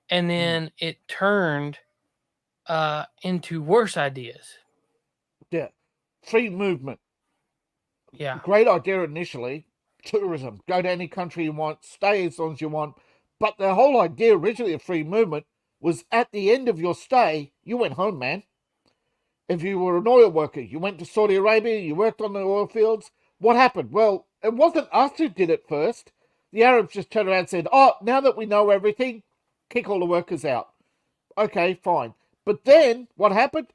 And then it turned into worse ideas. Yeah. Free movement. Yeah. Great idea initially. Tourism. Go to any country you want. Stay as long as you want. But the whole idea originally of free movement was at the end of your stay, you went home, man. If you were an oil worker, you went to Saudi Arabia, you worked on the oil fields. What happened? Well, it wasn't us who did it first. The Arabs just turned around and said, now that we know everything, kick all the workers out. Okay, fine. But then what happened?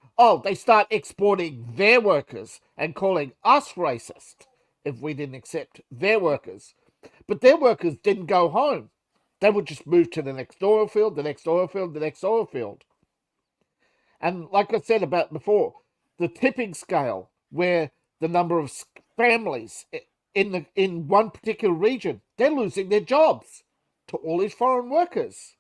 They start exporting their workers and calling us racist if we didn't accept their workers. But their workers didn't go home. They would just move to the next oil field, the next oil field, the next oil field. And like I said about before, the tipping scale where the number of families in one particular region, they're losing their jobs to all these foreign workers.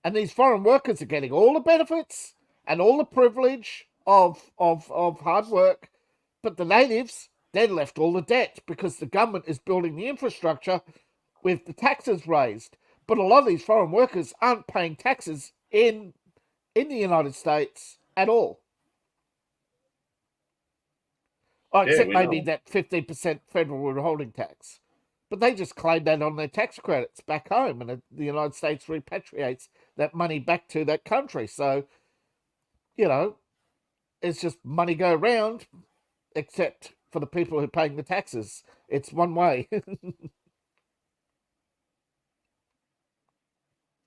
And these foreign workers are getting all the benefits and all the privilege of hard work. But the natives, they're left all the debt because the government is building the infrastructure with the taxes raised. But a lot of these foreign workers aren't paying taxes in the United States at all. Except maybe that 15% federal withholding tax. But they just claim that on their tax credits back home, and the United States repatriates that money back to that country. So, it's just money go around, except for the people who are paying the taxes. It's one way.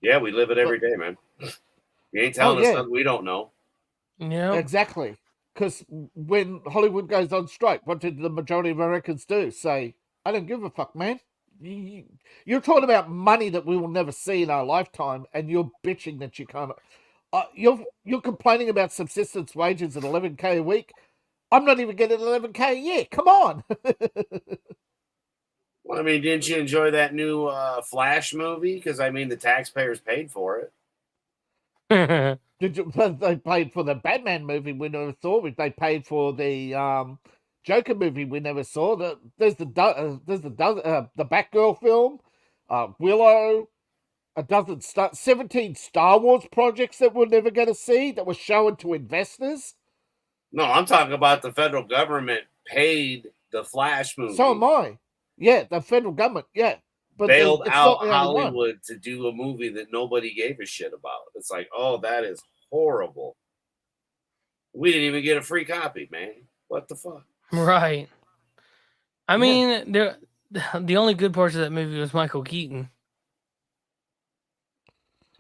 Yeah, we live it every day, man. You ain't telling us something we don't know. Yeah, exactly. Because when Hollywood goes on strike, what did the majority of Americans do? Say, I don't give a fuck, man. You're talking about money that we will never see in our lifetime, and you're bitching that you can't. You're complaining about subsistence wages at $11K a week. I'm not even getting $11K a year. Come on. Well, I mean, didn't you enjoy that new Flash movie? Because I mean, the taxpayers paid for it. They paid for the Batman movie we never saw. They paid for the Joker movie we never saw. There's the Batgirl film, Willow, 17 Star Wars projects that we're never going to see that were shown to investors. No, I'm talking about the federal government paid the Flash movie. So am I. Yeah, the federal government. Yeah. But bailed out Hollywood to do a movie that nobody gave a shit about. It's like, oh, that is horrible. We didn't even get a free copy, man. What the fuck? Right. I mean, the only good parts of that movie was Michael Keaton.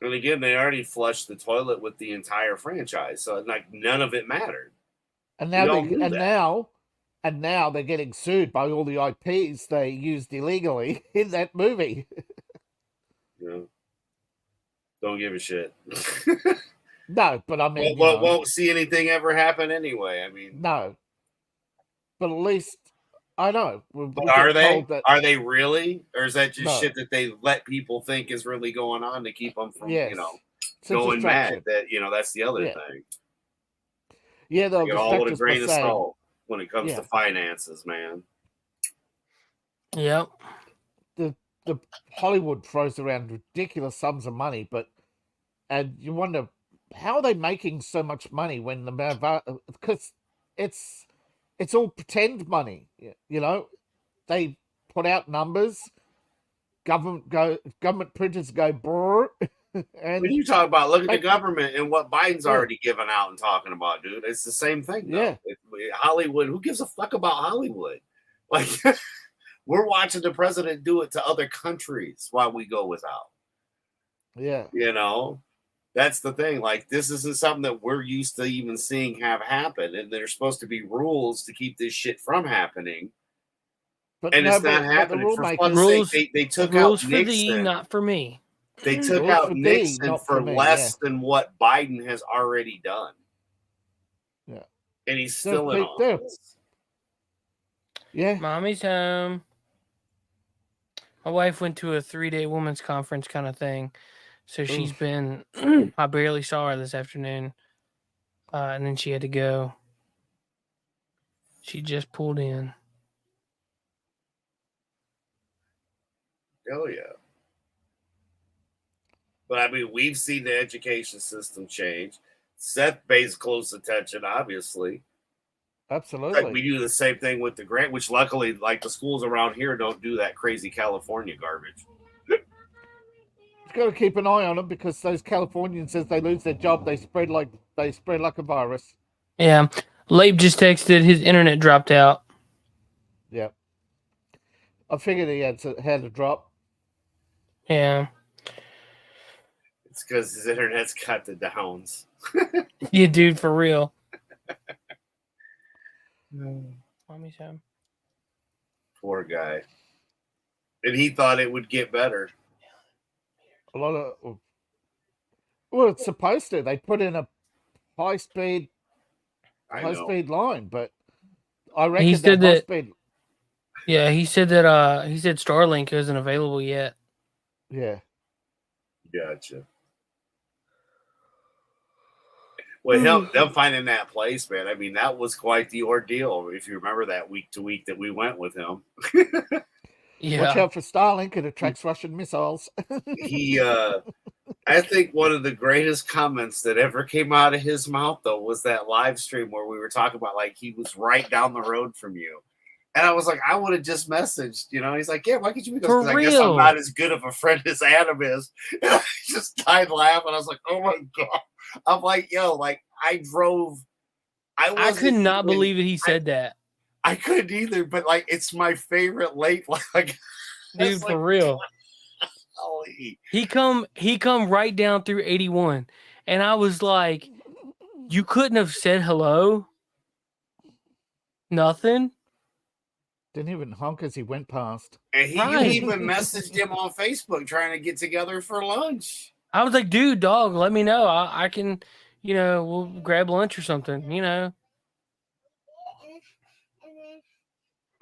And again, they already flushed the toilet with the entire franchise, so like none of it mattered. And now they're getting sued by all the IPs they used illegally in that movie. Yeah. Don't give a shit. No, but I mean... won't see anything ever happen anyway. I mean... No. But at least, I know. Are they really? Or is that just shit that they let people think is really going on to keep them from, going mad? That, that's the other thing. Yeah, they'll get all with a grain of salt when it comes to finances, man. Yep. The Hollywood throws around ridiculous sums of money, and you wonder how are they making so much money when because it's all pretend money, They put out numbers, government printers go brrr. And when you talk about, look at the government and what Biden's already given out and talking about, dude. It's the same thing, though. Yeah. Hollywood, who gives a fuck about Hollywood? Like, We're watching the president do it to other countries while we go without. Yeah. You know, that's the thing. Like, this isn't something that we're used to even seeing have happen. And there's supposed to be rules to keep this shit from happening. But And no, it's not but the happening. For fun's rules, sake, they took rules out for thee, Nixon. not for me. They took Rules out for thee, Nixon not for for me, less than what Biden has already done. Yeah. And he's still in They're, office. yeah. Mommy's home. My wife went to a 3-day women's conference kind of thing. So she's been, I barely saw her this afternoon. And then she had to go. She just pulled in. Hell yeah. But I mean, we've seen the education system change. Seth pays close attention, obviously. Absolutely. Like, we do the same thing with the grant, which luckily, like, the schools around here don't do that crazy California garbage. You've got to keep an eye on them because those Californians, as they lose their job, they spread like a virus. Yeah. Labe just texted his internet dropped out. Yeah. I figured he had a drop. Yeah. It's because his internet's got the downs. Yeah, dude, for real. Mommy's home. Poor guy. And he thought it would get better. A lot of... Well, it's supposed to. They put in a high-speed line, but I reckon he said that high-speed... Yeah, he said that he said Starlink isn't available yet. Yeah. Gotcha. Well, them finding that place, man. I mean, that was quite the ordeal. If you remember that week to week that we went with him. Yeah. Watch out for Starlink. It attracts Russian missiles. I think one of the greatest comments that ever came out of his mouth, though, was that live stream where we were talking about, like, he was right down the road from you. And I was like, I would have just messaged, you know. He's like, yeah, why could you? Because I guess I'm not as good of a friend as Adam is. And I just died laughing. I was like, oh my God. I'm like, yo, like, I could not believe it. He said that. I couldn't either, but like, it's my favorite late. Like, dude, for real. He come right down through 81. And I was like, you couldn't have said hello? Nothing? Didn't even honk as he went past. And you even messaged him on Facebook trying to get together for lunch. I was like, dude, dog, let me know. I can, you know, we'll grab lunch or something, you know.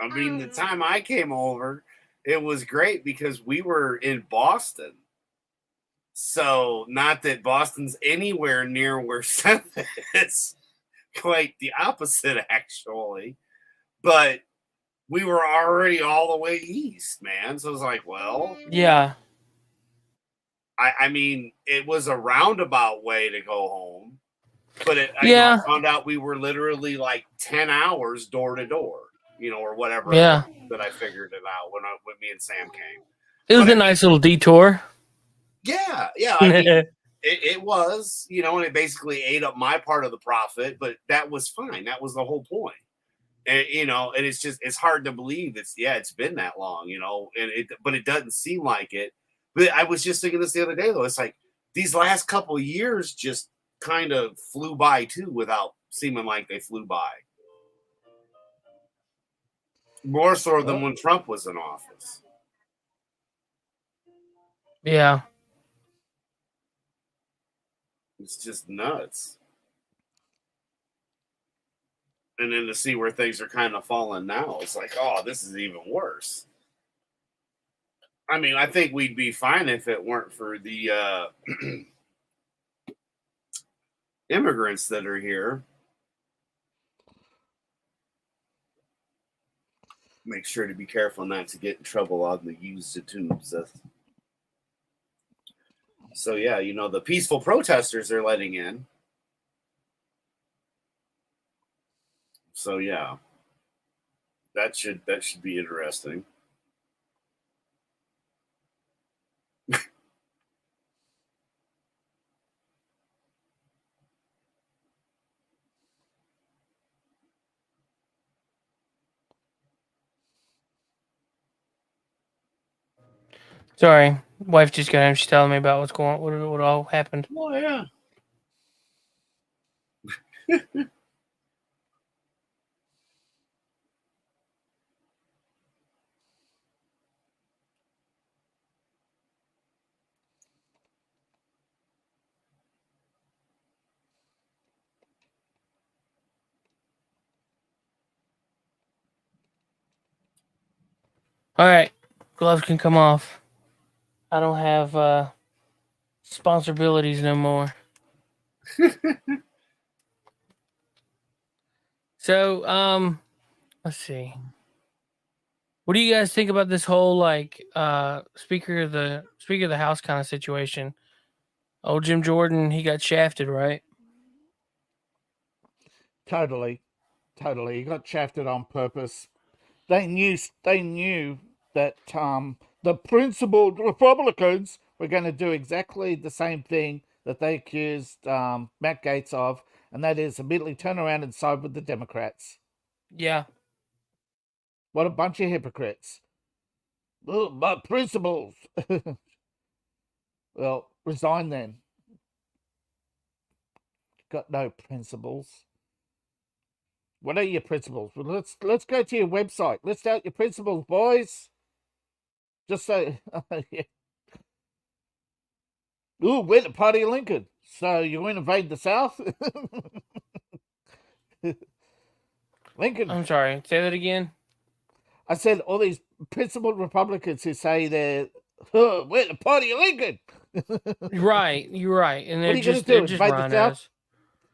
I mean, the time I came over, it was great because we were in Boston. So, not that Boston's anywhere near where Seth is. Quite the opposite, actually. But we were already all the way east, man. So, I was like, well. Yeah. I mean, it was a roundabout way to go home. But I found out we were literally like 10 hours door to door. You know, or whatever. Yeah. That I figured it out when me and Sam came. It was a nice little detour. Yeah. I mean, it was, you know, and it basically ate up my part of the profit, but that was fine. That was the whole point. And, you know, and it's hard to believe it's been that long, you know, but it doesn't seem like it. But I was just thinking this the other day, though. It's like these last couple of years just kind of flew by, too, without seeming like they flew by. More so than when Trump was in office. Yeah. It's just nuts. And then to see where things are kind of falling now, it's like, oh, this is even worse. I mean, I think we'd be fine if it weren't for the immigrants that are here. Make sure to be careful not to get in trouble on the use the tubes. So yeah, you know, the peaceful protesters they're letting in. So yeah, that should be interesting. Sorry, wife just got home. She's telling me about what's going on, what all happened. Oh yeah. All right, gloves can come off. I don't have responsibilities no more. So, let's see. What do you guys think about this whole like speaker of the house kind of situation? Old Jim Jordan, he got shafted, right? Totally. He got shafted on purpose. They knew that the principled Republicans were going to do exactly the same thing that they accused Matt Gaetz of, and that is immediately turn around and side with the Democrats. Yeah. What a bunch of hypocrites. Oh, my principles. Well, resign then. Got no principles. What are your principles? Well, let's go to your website. List out your principles, boys. Just so. Yeah. Ooh, we're the party of Lincoln. So you want to invade the South? Lincoln. I'm sorry. Say that again. I said all these principled Republicans who say we're the party of Lincoln. Right, you're right. And what are you going to do? Invade the South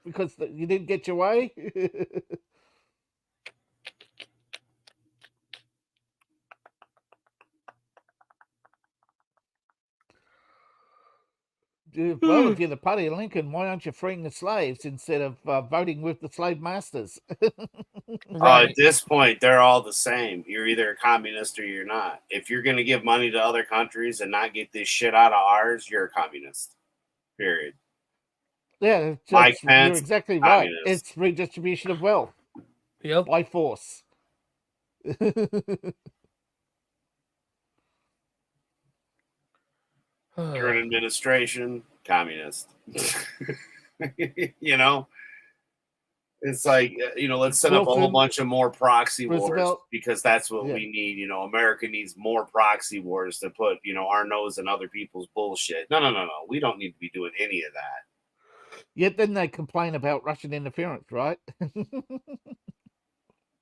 because you didn't get your way? Well, if you're the party of Lincoln, why aren't you freeing the slaves instead of voting with the slave masters? Right. At this point, they're all the same. You're either a communist or you're not. If you're going to give money to other countries and not get this shit out of ours, you're a communist. Period. Yeah, Mike Pence, you're exactly right. It's redistribution of wealth. Yep. By force. Current administration, communist. You know, it's like, let's set up a whole bunch of more proxy wars because that's what we need. America needs more proxy wars to put, our nose in other people's bullshit. No. We don't need to be doing any of that. Yet then they complain about Russian interference, right?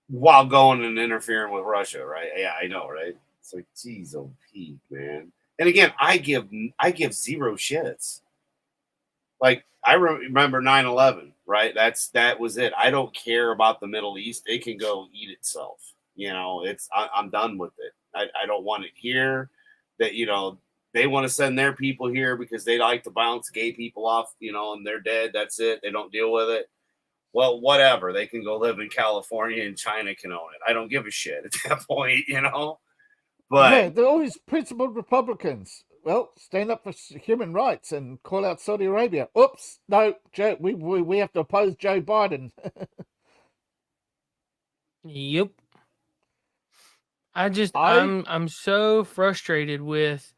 While going and interfering with Russia, right? Yeah, I know, right? It's like, geez, oh, Pete, man. And again, I give zero shits. Like, I remember 9/11, right? That was it. I don't care about the Middle East. It can go eat itself. I'm done with it. I don't want it here. That they want to send their people here because they like to bounce gay people off, and they're dead. That's it. They don't deal with it. Well, whatever. They can go live in California and China can own it. I don't give a shit at that point, But yeah, they're always principled Republicans. Well, stand up for human rights and call out Saudi Arabia. Oops, no, Joe, we have to oppose Joe Biden. Yep. I'm so frustrated with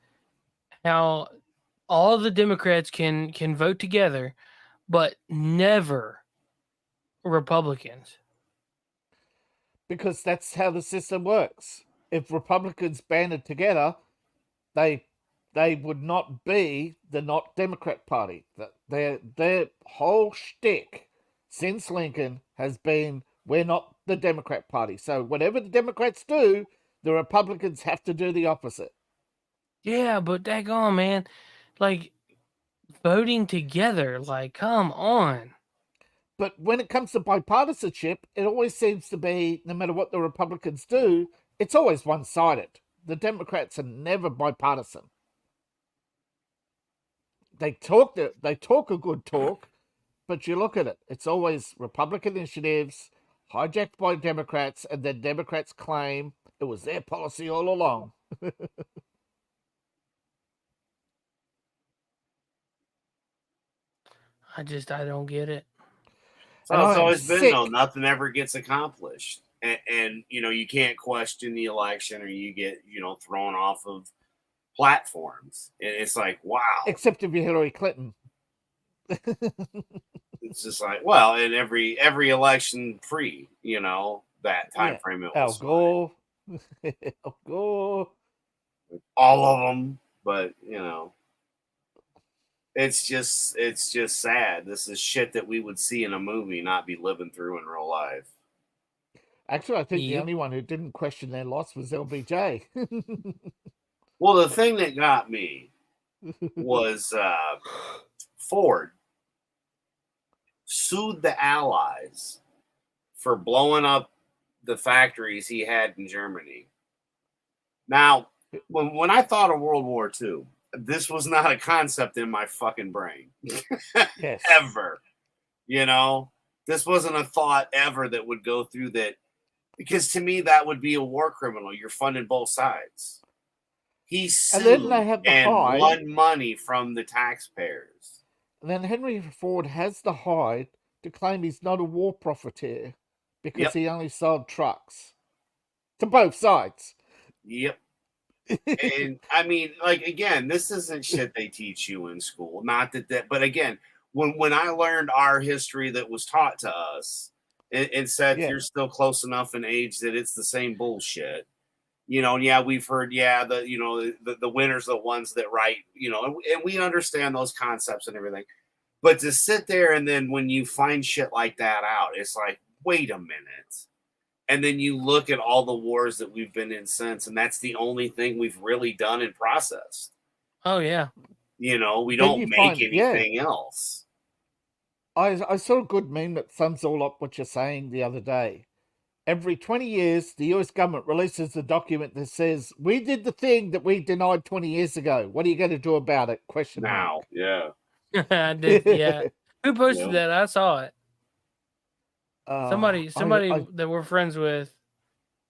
how all the Democrats can vote together, but never Republicans. Because that's how the system works. If Republicans banded together, they would not be the not Democrat Party. Their whole shtick since Lincoln has been we're not the Democrat Party. So whatever the Democrats do, the Republicans have to do the opposite. Yeah, but daggone, man. Like, voting together, like, come on. But when it comes to bipartisanship, it always seems to be, no matter what the Republicans do, it's always one-sided. The Democrats are never bipartisan. They talk a good talk, but you look at it, it's always Republican initiatives hijacked by Democrats, and then Democrats claim it was their policy all along. I don't get it. So it's always been, though, nothing ever gets accomplished. And you can't question the election or you get, thrown off of platforms. And it's like, wow. Except if you're Hillary Clinton. It's just like, well, in every election pre, that time frame it was Al Gore. Al Gore. All of them, but it's just sad. This is shit that we would see in a movie, not be living through in real life. Actually, I think the only one who didn't question their loss was LBJ. Well, the thing that got me was Ford sued the Allies for blowing up the factories he had in Germany. Now, when I thought of World War II, this was not a concept in my fucking brain. Yes. Ever. This wasn't a thought ever that would go through that, because to me, that would be a war criminal. You're funding both sides. He sued and won money from the taxpayers. And then Henry Ford has the hide to claim he's not a war profiteer because he only sold trucks to both sides. Yep. And I mean, like, again, this isn't shit they teach you in school. Not that, but again, when I learned our history that was taught to us, and said you're still close enough in age that it's the same bullshit. We've heard, the winners are the ones that write, and we understand those concepts and everything. But to sit there and then when you find shit like that out, it's like, wait a minute. And then you look at all the wars that we've been in since, and that's the only thing we've really done and processed. Oh, yeah. We don't make anything else. I saw a good meme that sums all up what you're saying the other day. Every 20 years, the US government releases a document that says, we did the thing that we denied 20 years ago. What are you going to do about it? Question mark. Yeah. I did, yeah. Who posted that? I saw it. Somebody that we're friends with.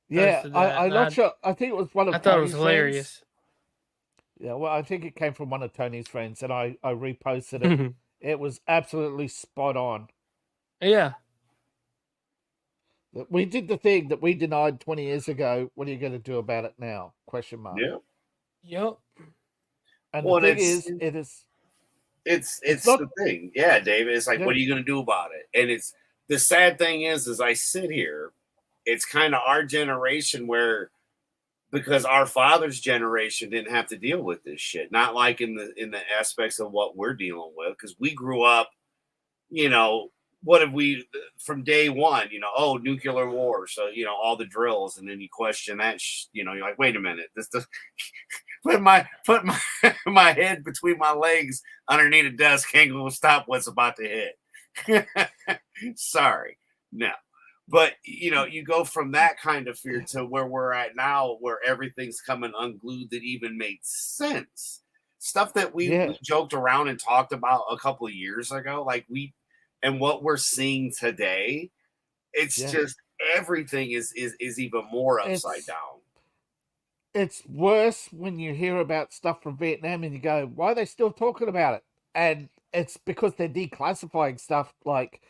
Yeah, I'm not sure. I think it was one of I thought it was hilarious. Yeah, well, I think it came from one of Tony's friends, and I reposted it. It was absolutely spot on. Yeah. We did the thing that we denied 20 years ago. What are you going to do about it now? Question mark. Yeah. Yep. And the thing is, it's not the thing. Yeah, David. It's like, what are you going to do about it? And it's the sad thing is I sit here, it's kind of our generation where, because our father's generation didn't have to deal with this shit. Not like in the aspects of what we're dealing with, because we grew up, what have we from day one? Nuclear war. So all the drills, and then you question that. You're like, wait a minute, this does. Put my head between my legs underneath a desk ain't gonna stop what's about to hit. Sorry, no. But you go from that kind of fear to where we're at now, where everything's coming unglued that even made sense. Stuff that we joked around and talked about a couple of years ago, and what we're seeing today, it's just everything is even more upside down. It's worse when you hear about stuff from Vietnam and you go, why are they still talking about it? And it's because they're declassifying stuff like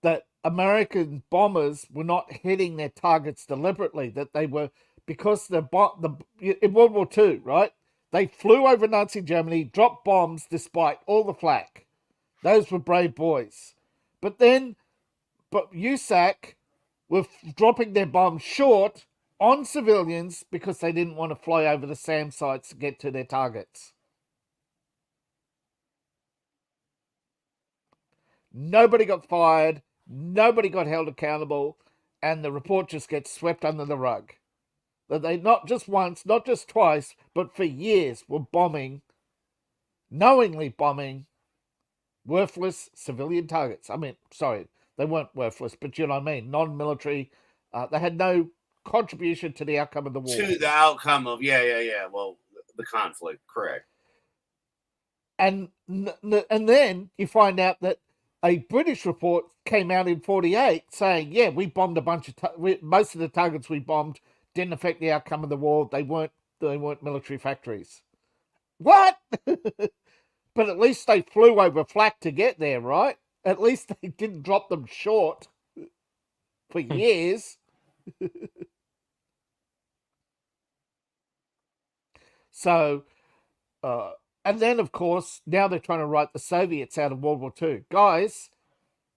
that. American bombers were not hitting their targets deliberately, that they were, because in World War II, right? They flew over Nazi Germany, dropped bombs despite all the flak. Those were brave boys. But USAC were dropping their bombs short on civilians because they didn't want to fly over the SAM sites to get to their targets. Nobody got fired. Nobody got held accountable, and the report just gets swept under the rug. That they not just once, not just twice, but for years were knowingly bombing worthless civilian targets. I mean, sorry, they weren't worthless, but you know what I mean? Non-military. They had no contribution to the outcome of the war. To the outcome of, well, the conflict, correct. And then you find out that a British report came out in 1948 saying, we bombed a bunch of most of the targets we bombed didn't affect the outcome of the war. They weren't military factories. What? But at least they flew over flak to get there, right? At least they didn't drop them short for years. So and then, of course, now they're trying to write the Soviets out of World War II. Guys,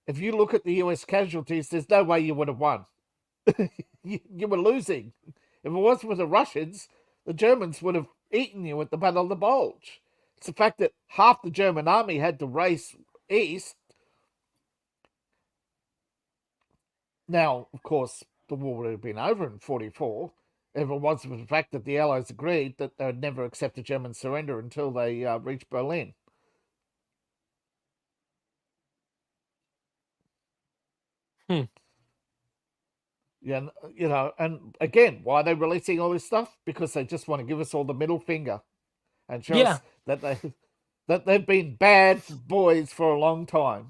if you look at the US casualties, there's no way you would have won. you were losing. If it wasn't for the Russians, the Germans would have eaten you at the Battle of the Bulge. It's the fact that half the German army had to race east. Now, of course, the war would have been over in 1944 if it wasn't for the fact that the Allies agreed that they would never accept a German surrender until they reached Berlin. Yeah, you know, and again, why are they releasing all this stuff? Because they just want to give us all the middle finger and show us that they've been bad boys for a long time.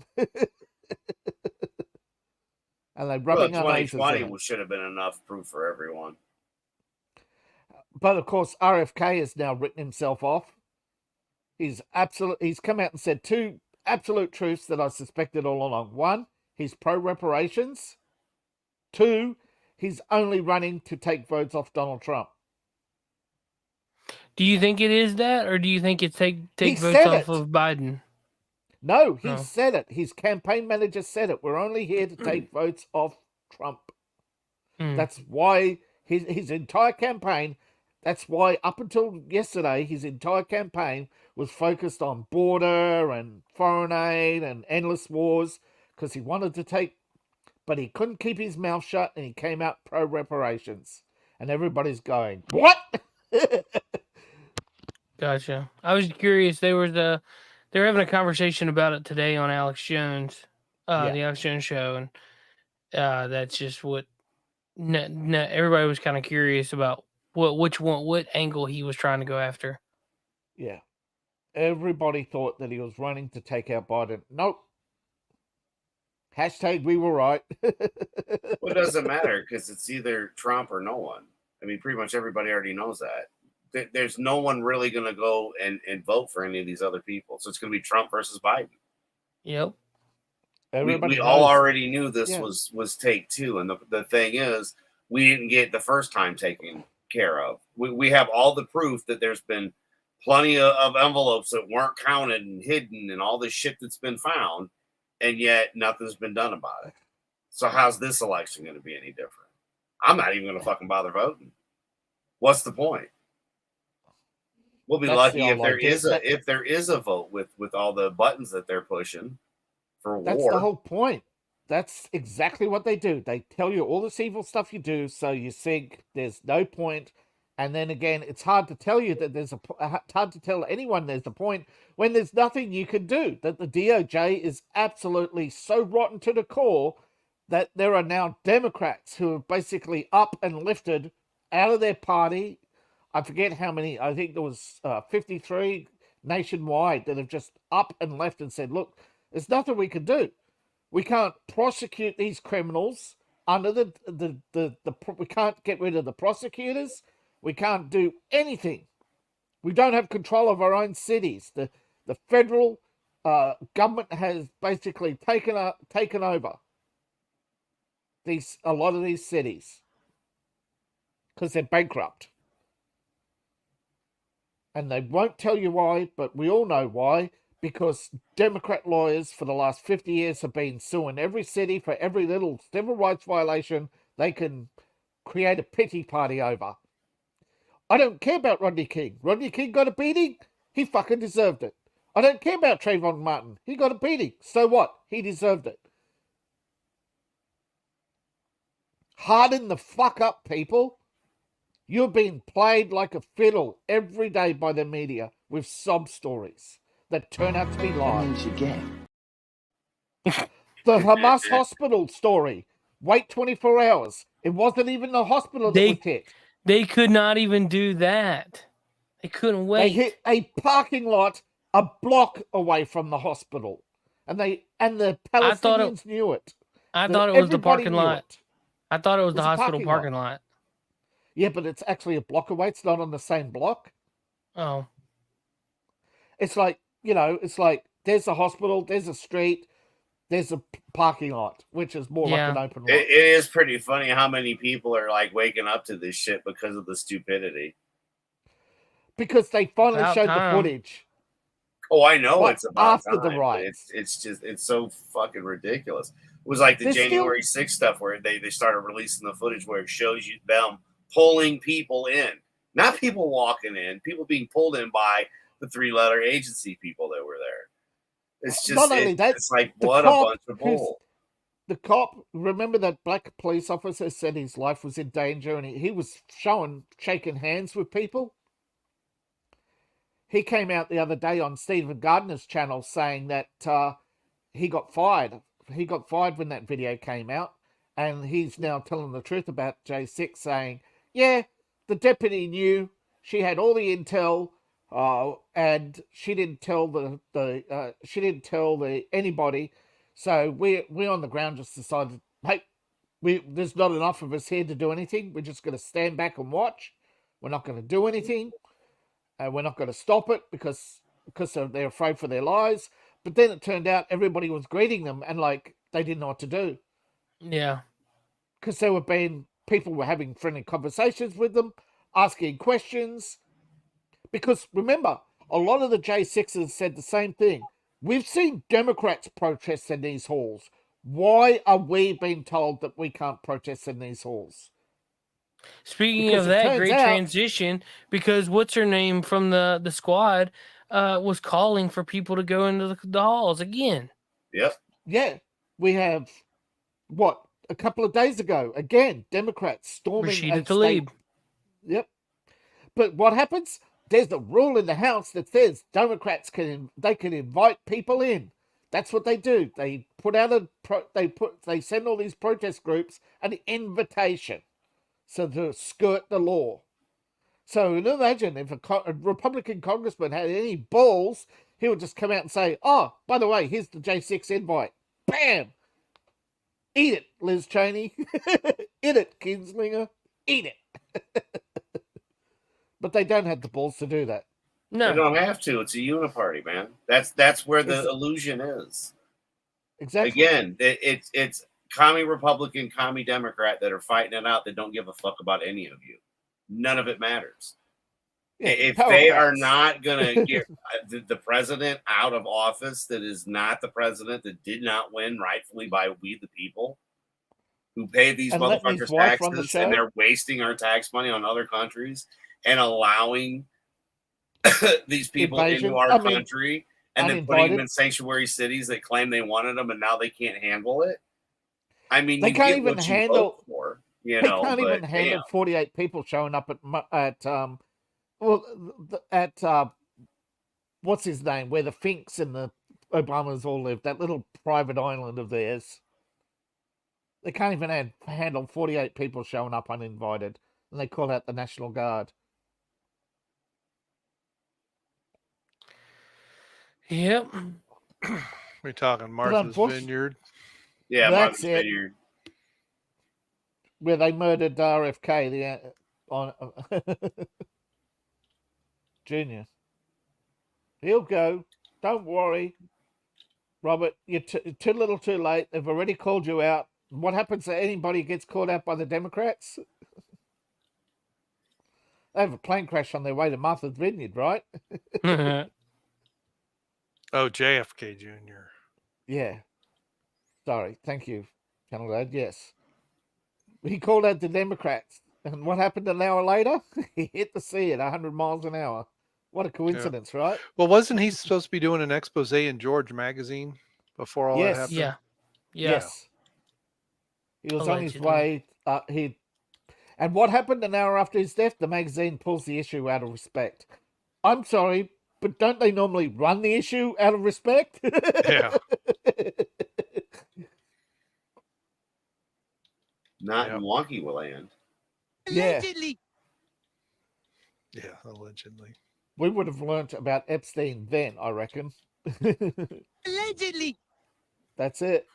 And they're rubbing our noses in it. 2020 should have been enough proof for everyone. But of course, RFK has now written himself off. He's come out and said two absolute truths that I suspected all along. One, he's pro-reparations. Two, he's only running to take votes off Donald Trump. Do you think it is that, or do you think it's take votes off of Biden? No, he said it. His campaign manager said it. We're only here to take votes off Trump. That's why his entire campaign, that's why up until yesterday, his entire campaign was focused on border and foreign aid and endless wars, because he wanted to take, but he couldn't keep his mouth shut, and he came out pro-reparations. And everybody's going, what? Gotcha. I was curious. They were having a conversation about it today on Alex Jones, the Alex Jones show, and that's just what. Everybody was kind of curious about what angle he was trying to go after. Yeah, everybody thought that he was running to take out Biden. Nope. Hashtag we were right. Well, it doesn't matter because it's either Trump or no one. I mean, pretty much everybody already knows that. There's no one really going to go and vote for any of these other people. So it's going to be Trump versus Biden. Yep. We all already knew this was take two. And the thing is, we didn't get the first time taken care of. We have all the proof that there's been plenty of envelopes that weren't counted and hidden and all this shit that's been found. And yet nothing's been done about it. So how's this election going to be any different? I'm not even going to fucking bother voting. What's the point? We'll be lucky if there is a vote with all the buttons that they're pushing for war. That's the whole point. That's exactly what they do. They tell you all this evil stuff you do, so you think there's no point. And then again, it's hard to tell you that hard to tell anyone there's a point when there's nothing you can do. That the DOJ is absolutely so rotten to the core that there are now Democrats who have basically up and lifted out of their party. I forget how many, I think there was 53 nationwide that have just up and left and said, look, there's nothing we can do. We can't prosecute these criminals under we can't get rid of the prosecutors. We can't do anything. We don't have control of our own cities. The federal government has basically taken over a lot of these cities because they're bankrupt. And they won't tell you why, but we all know why. Because Democrat lawyers for the last 50 years have been suing every city for every little civil rights violation they can create a pity party over. I don't care about Rodney King. Rodney King got a beating. He fucking deserved it. I don't care about Trayvon Martin. He got a beating. So what? He deserved it. Harden the fuck up, people. You're being played like a fiddle every day by the media with sob stories that turn out to be lies. The Hamas hospital story. Wait 24 hours. It wasn't even the hospital that was hit. They could not even do that. They couldn't wait. They hit a parking lot a block away from the hospital. And the Palestinians knew it. I thought it was the parking lot. I thought it was the hospital parking lot. Yeah, but it's actually a block away. It's not on the same block. Oh. It's like, it's like there's a hospital, there's a street, there's a parking lot, which is more like an open lot. It is pretty funny how many people are like waking up to this shit because of the stupidity. because they finally About showed time. the footage. Oh, I know But it's about after the time, but riots. it's so fucking ridiculous. It was like the There's January 6th stuff where they started releasing the footage where it shows you them pulling people in. Not people walking in, people being pulled in by the 3-letter agency people that were there. It's just Not only that, it's like the what a cop bunch of bull. The cop, remember that black police officer said his life was in danger and he was shaking hands with people? He came out the other day on Stephen Gardner's channel saying that he got fired. He got fired when that video came out, and he's now telling the truth about J6, saying, yeah, the deputy knew, she had all the intel, and she didn't tell anybody. So we on the ground just decided, hey, there's not enough of us here to do anything. We're just going to stand back and watch. We're not going to do anything. We're not going to stop it because they're afraid for their lives. But then it turned out everybody was greeting them and like they didn't know what to do. Yeah. Because people were having friendly conversations with them, asking questions. Because remember, a lot of the J6s said the same thing. We've seen Democrats protest in these halls. Why are we being told that we can't protest in these halls? Speaking of that, great transition, because what's her name from the squad was calling for people to go into the halls again. Yep. Yeah. We have, a couple of days ago, again, Democrats storming Rashida Tlaib. Yep. But what happens? There's a rule in the House that says Democrats can invite people in. That's what they do. They put out they send all these protest groups an invitation. So to skirt the law. So imagine if a Republican congressman had any balls, he would just come out and say, oh, by the way, here's the J6 invite. Bam! Eat it, Liz Cheney. Eat it, Kinslinger. Eat it. But they don't have the balls to do that. No. They don't have to. It's a uniparty, man. That's where the illusion is. Exactly. Again, it's commie Republican, commie Democrat that are fighting it out that don't give a fuck about any of you. None of it matters. Yeah, if they are not going to get the president out of office that is not the president, that did not win rightfully by we the people, who pay these motherfuckers taxes, and they're wasting our tax money on other countries and allowing these people into our country and then putting them in sanctuary cities that claim they wanted them and now they can't handle it. I mean, they can't even handle. They can't even handle 48 people showing up at what's his name, where the Finks and the Obamas all live, that little private island of theirs. They can't even handle 48 people showing up uninvited, and they call out the National Guard. Yep. We're talking Martha's Vineyard. Yeah, Martha's Vineyard. Where they murdered RFK, Junior. He'll go. Don't worry, Robert. You're too little too late. They've already called you out. What happens to anybody who gets called out by the Democrats? They have a plane crash on their way to Martha's Vineyard, right? Oh, JFK Jr. Yeah. Sorry. Thank you, Channel Dad. Yes. He called out the Democrats. And what happened an hour later? He hit the sea at 100 miles an hour. What a coincidence, right? Well, wasn't he supposed to be doing an expose in George magazine before all that happened? Yeah. Yes. He was on his way. And what happened an hour after his death? The magazine pulls the issue out of respect. I'm sorry, but don't they normally run the issue out of respect? Yeah. Not in wonky land. Allegedly. Yeah, allegedly. We would have learnt about Epstein then, I reckon. Allegedly. That's it.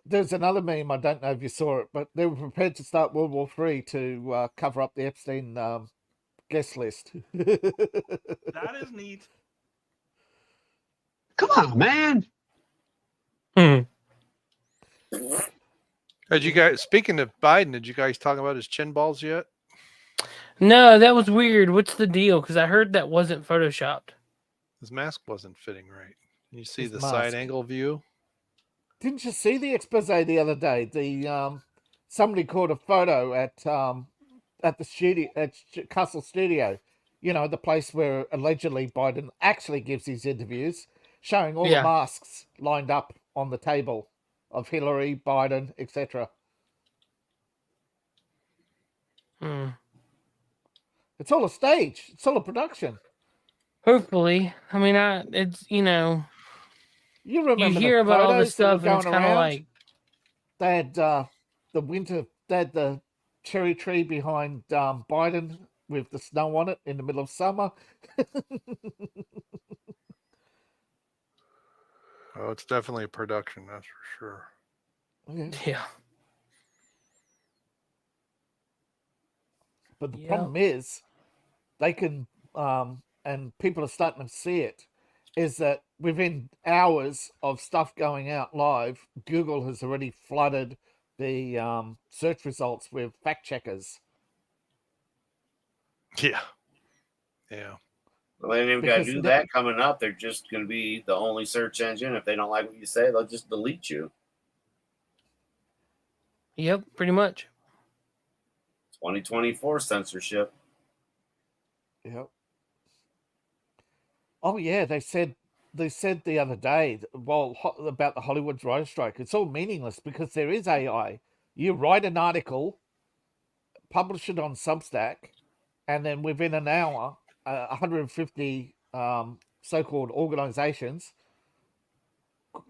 There's another meme, I don't know if you saw it, but they were prepared to start World War III to cover up the Epstein guest list. That is neat. Come on, man. Did you guys, speaking of Biden, did you guys talk about his chin balls yet? No, that was weird. What's the deal? Because I heard that wasn't photoshopped. His mask wasn't fitting right. Can you see His the mask. side angle view? Didn't you see the expose the other day? The somebody caught a photo at the studio at Castle Studio. You know, the place where allegedly Biden actually gives his interviews, showing all the masks lined up on the table of Hillary, Biden, etc. It's all a stage. It's all a production. Hopefully, I mean, it's you remember you hear the about all photos this stuff, that were and going it's kind of around? like They had they had the cherry tree behind Biden with the snow on it in the middle of summer. Oh, it's definitely a production, that's for sure. Yeah. But the problem is, they can, and people are starting to see it, is that within hours of stuff going out live, Google has already flooded the search results with fact checkers. Yeah. Yeah. Well, they ain't even got to do that coming up. They're just going to be the only search engine. If they don't like what you say, they'll just delete you. Yep, pretty much. 2024 censorship. Yep. Oh yeah, they said the other day, well, about the Hollywood writer strike. It's all meaningless because there is AI. You write an article, publish it on Substack, and then within an hour, 150 so-called organizations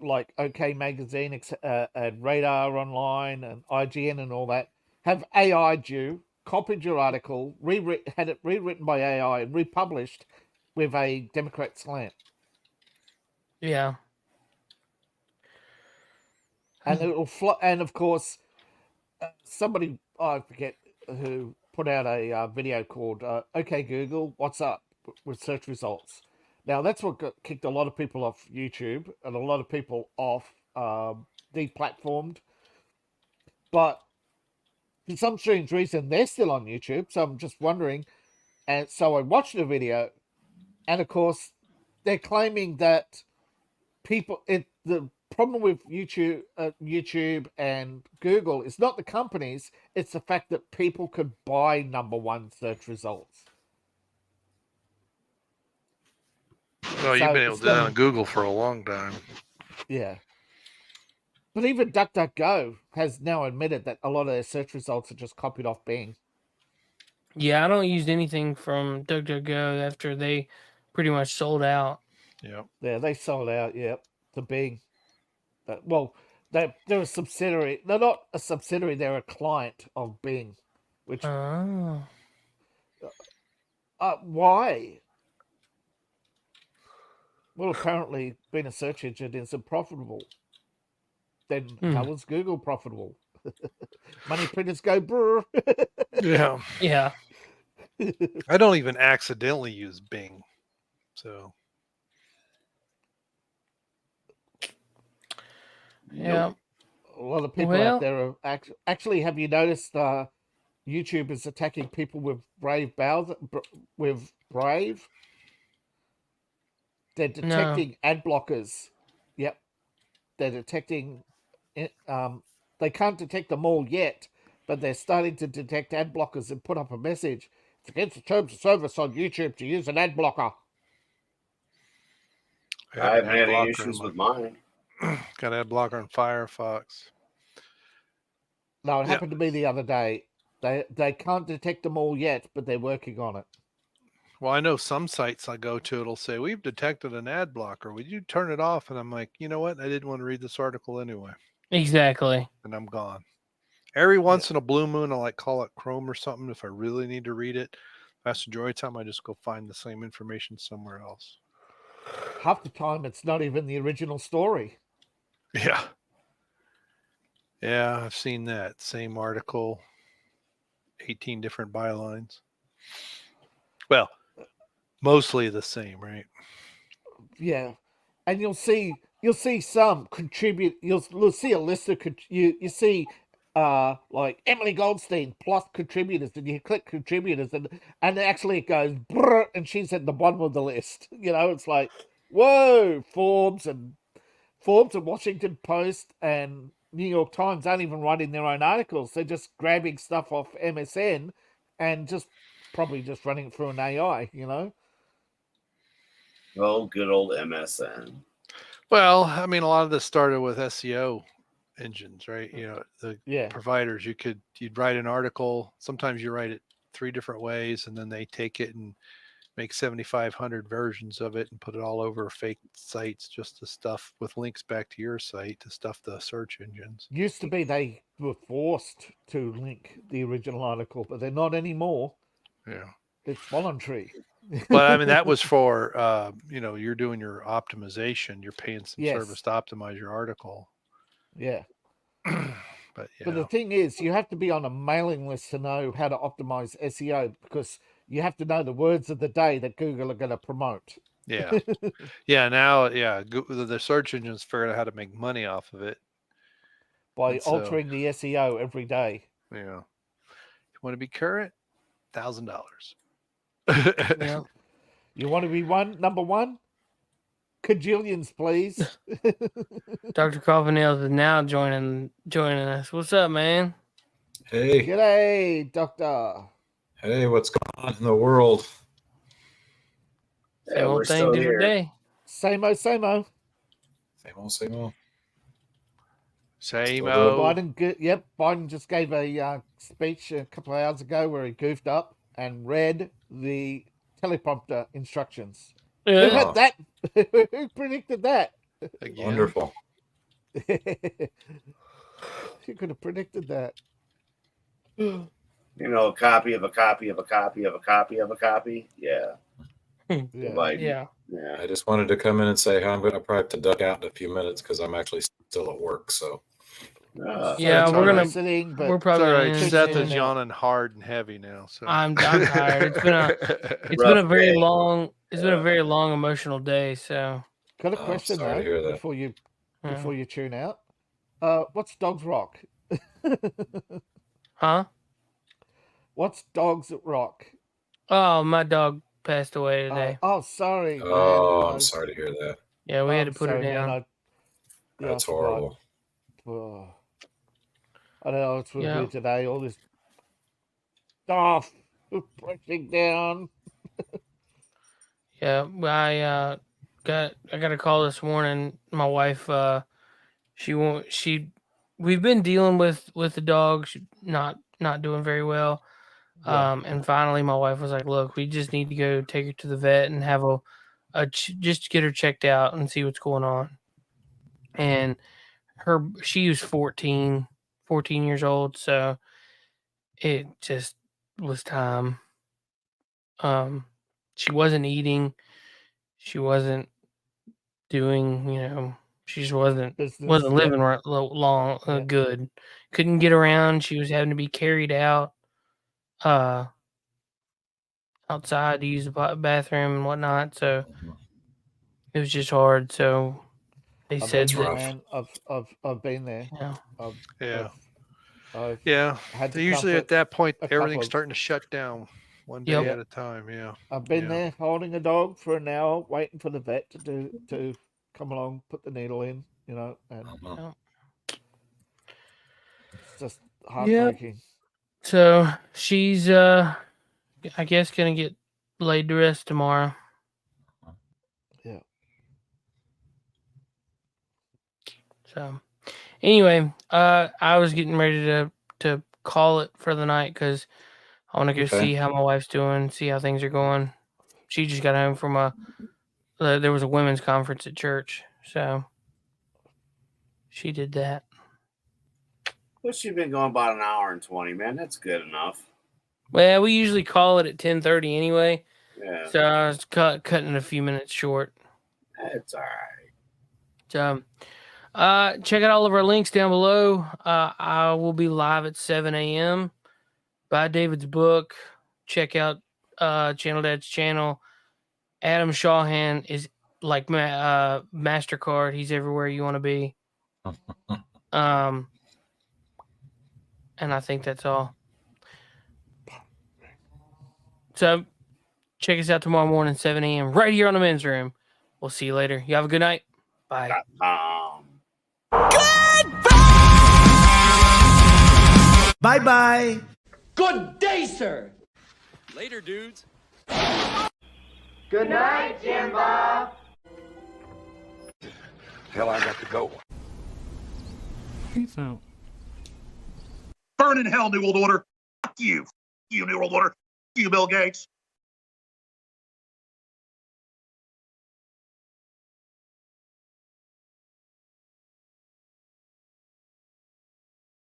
like OK Magazine and Radar Online and IGN and all that have AI'd you, copied your article, had it rewritten by AI and republished with a Democrat slant. Yeah. And it'll and of course, somebody, I forget who, put out a video called "Okay Google, What's Up?" with search results. Now that's what kicked a lot of people off YouTube and a lot of people off deplatformed. But for some strange reason, they're still on YouTube. So I'm just wondering. And so I watched the video, and of course, they're claiming that the problem with YouTube and Google is not the companies; it's the fact that people could buy #1 search results. Well, you've been able to do that on Google for a long time. Yeah. But even DuckDuckGo has now admitted that a lot of their search results are just copied off Bing. Yeah, I don't use anything from DuckDuckGo after they pretty much sold out. Yep. Yeah, they sold out, to Bing. Well, they're a subsidiary. They're not a subsidiary, they're a client of Bing. Which why? Well, apparently being a search engine isn't profitable. Then how was Google profitable? Money printers go brr. Yeah. Yeah. I don't even accidentally use Bing. So. Yeah. A lot of people out there are actually. Have you noticed YouTube is attacking people with Brave browser with Brave? They're detecting ad blockers. Yep, they're detecting. They can't detect them all yet, but they're starting to detect ad blockers and put up a message. It's against the terms of service on YouTube to use an ad blocker. I haven't had any issues with mine. Got ad blocker on Firefox. No, it happened to me the other day. They can't detect them all yet, but they're working on it. Well, I know some sites I go to, it'll say, we've detected an ad blocker. Would you turn it off? And I'm like, you know what? I didn't want to read this article anyway. Exactly. And I'm gone. Every once in a blue moon, I call it Chrome or something if I really need to read it. Vast majority of the time, I just go find the same information somewhere else. Half the time, it's not even the original story. Yeah. Yeah, I've seen that. Same article, 18 different bylines. Well, mostly the same, right? Yeah. And you'll see some contribute. You'll see a list of you see like Emily Goldstein plus contributors, and you click contributors, and actually it goes brrr, and she's at the bottom of the list. It's like, whoa, Forbes and Washington Post and New York Times aren't even writing their own articles. They're just grabbing stuff off MSN and probably just running it through an AI, Oh, good old MSN. Well, I mean, a lot of this started with SEO engines, right? The providers, you'd write an article. Sometimes you write it 3 different ways, and then they take it and make 7,500 versions of it and put it all over fake sites just to stuff with links back to your site to stuff the search engines. Used to be they were forced to link the original article, but they're not anymore. Yeah. It's voluntary. But I mean, that was for, you're doing your optimization. You're paying some service to optimize your article. Yeah. But the thing is, you have to be on a mailing list to know how to optimize SEO, because you have to know the words of the day that Google are going to promote. Yeah. Now, the search engines figured out how to make money off of it by altering the SEO every day. Yeah. You want to be current? $1,000. Yeah. You want to be number one? Cajillions, please. Dr. Coffin-Nails is now joining us. What's up, man? Hey. G'day, Doctor. Hey, what's going on in the world? Same old thing, different day. Same-o, same-o. Same-o, same-o. Same-o. Biden just gave a speech a couple of hours ago where he goofed up and read the teleprompter instructions. Yeah. Who had that? Who predicted that? Again. Wonderful. You could have predicted that. A copy of a copy of a copy of a copy of a copy. Yeah. Yeah. I just wanted to come in and say I'm going to probably have to duck out in a few minutes because I'm actually still at work. So. We're probably right. Seth is yawning hard and heavy now. So I'm tired. It's been a very long. It's been a very long emotional day. So got a question though before you tune out. What's Dogs Rock? Huh? What's Dogs Rock? Oh, my dog passed away today. Sorry. Oh, I'm sorry to hear that. Yeah, we had to put her down. That's horrible. Oh. I don't know. It's weird today. All this stuff pressing down. Yeah, I got a call this morning. My wife, we've been dealing with the dog. She's not doing very well. And finally, my wife was like, "Look, we just need to go take her to the vet and have just get her checked out and see what's going on." And she was 14 years old, so it just was time. She wasn't eating, she wasn't doing, she just wasn't living long, good. Couldn't get around. She was having to be carried out outside to use the bathroom and whatnot, so it was just hard. So they said that, man, I've been there. Usually at that point, everything's starting to shut down one day at a time. Yeah. I've been there holding a dog for an hour, waiting for the vet to come along, put the needle in, and it's just heartbreaking. So she's, I guess, gonna get laid to rest tomorrow. Yeah. So, anyway, I was getting ready to call it for the night because I want to go see how my wife's doing, see how things are going. She just got home from there was a women's conference at church, so she did that. Well, she's been going about an hour and 20, man. That's good enough. Well, we usually call it at 10:30 anyway. Yeah. So I was cutting a few minutes short. That's all right. So, check out all of our links down below. I will be live at 7 a.m. Buy David's book. Check out Channel Dad's channel. Adam Shawhan is like MasterCard. He's everywhere you want to be. And I think that's all. So check us out tomorrow morning, 7 a.m. right here on the men's room. We'll see you later. You have a good night. Bye. Bye-bye. Good day, sir. Later, dudes. Good night, Jim Bob. Hell, I got to go. Peace out. Burn in hell, New World Order. Fuck you. You, New World Order. You, Bill Gates.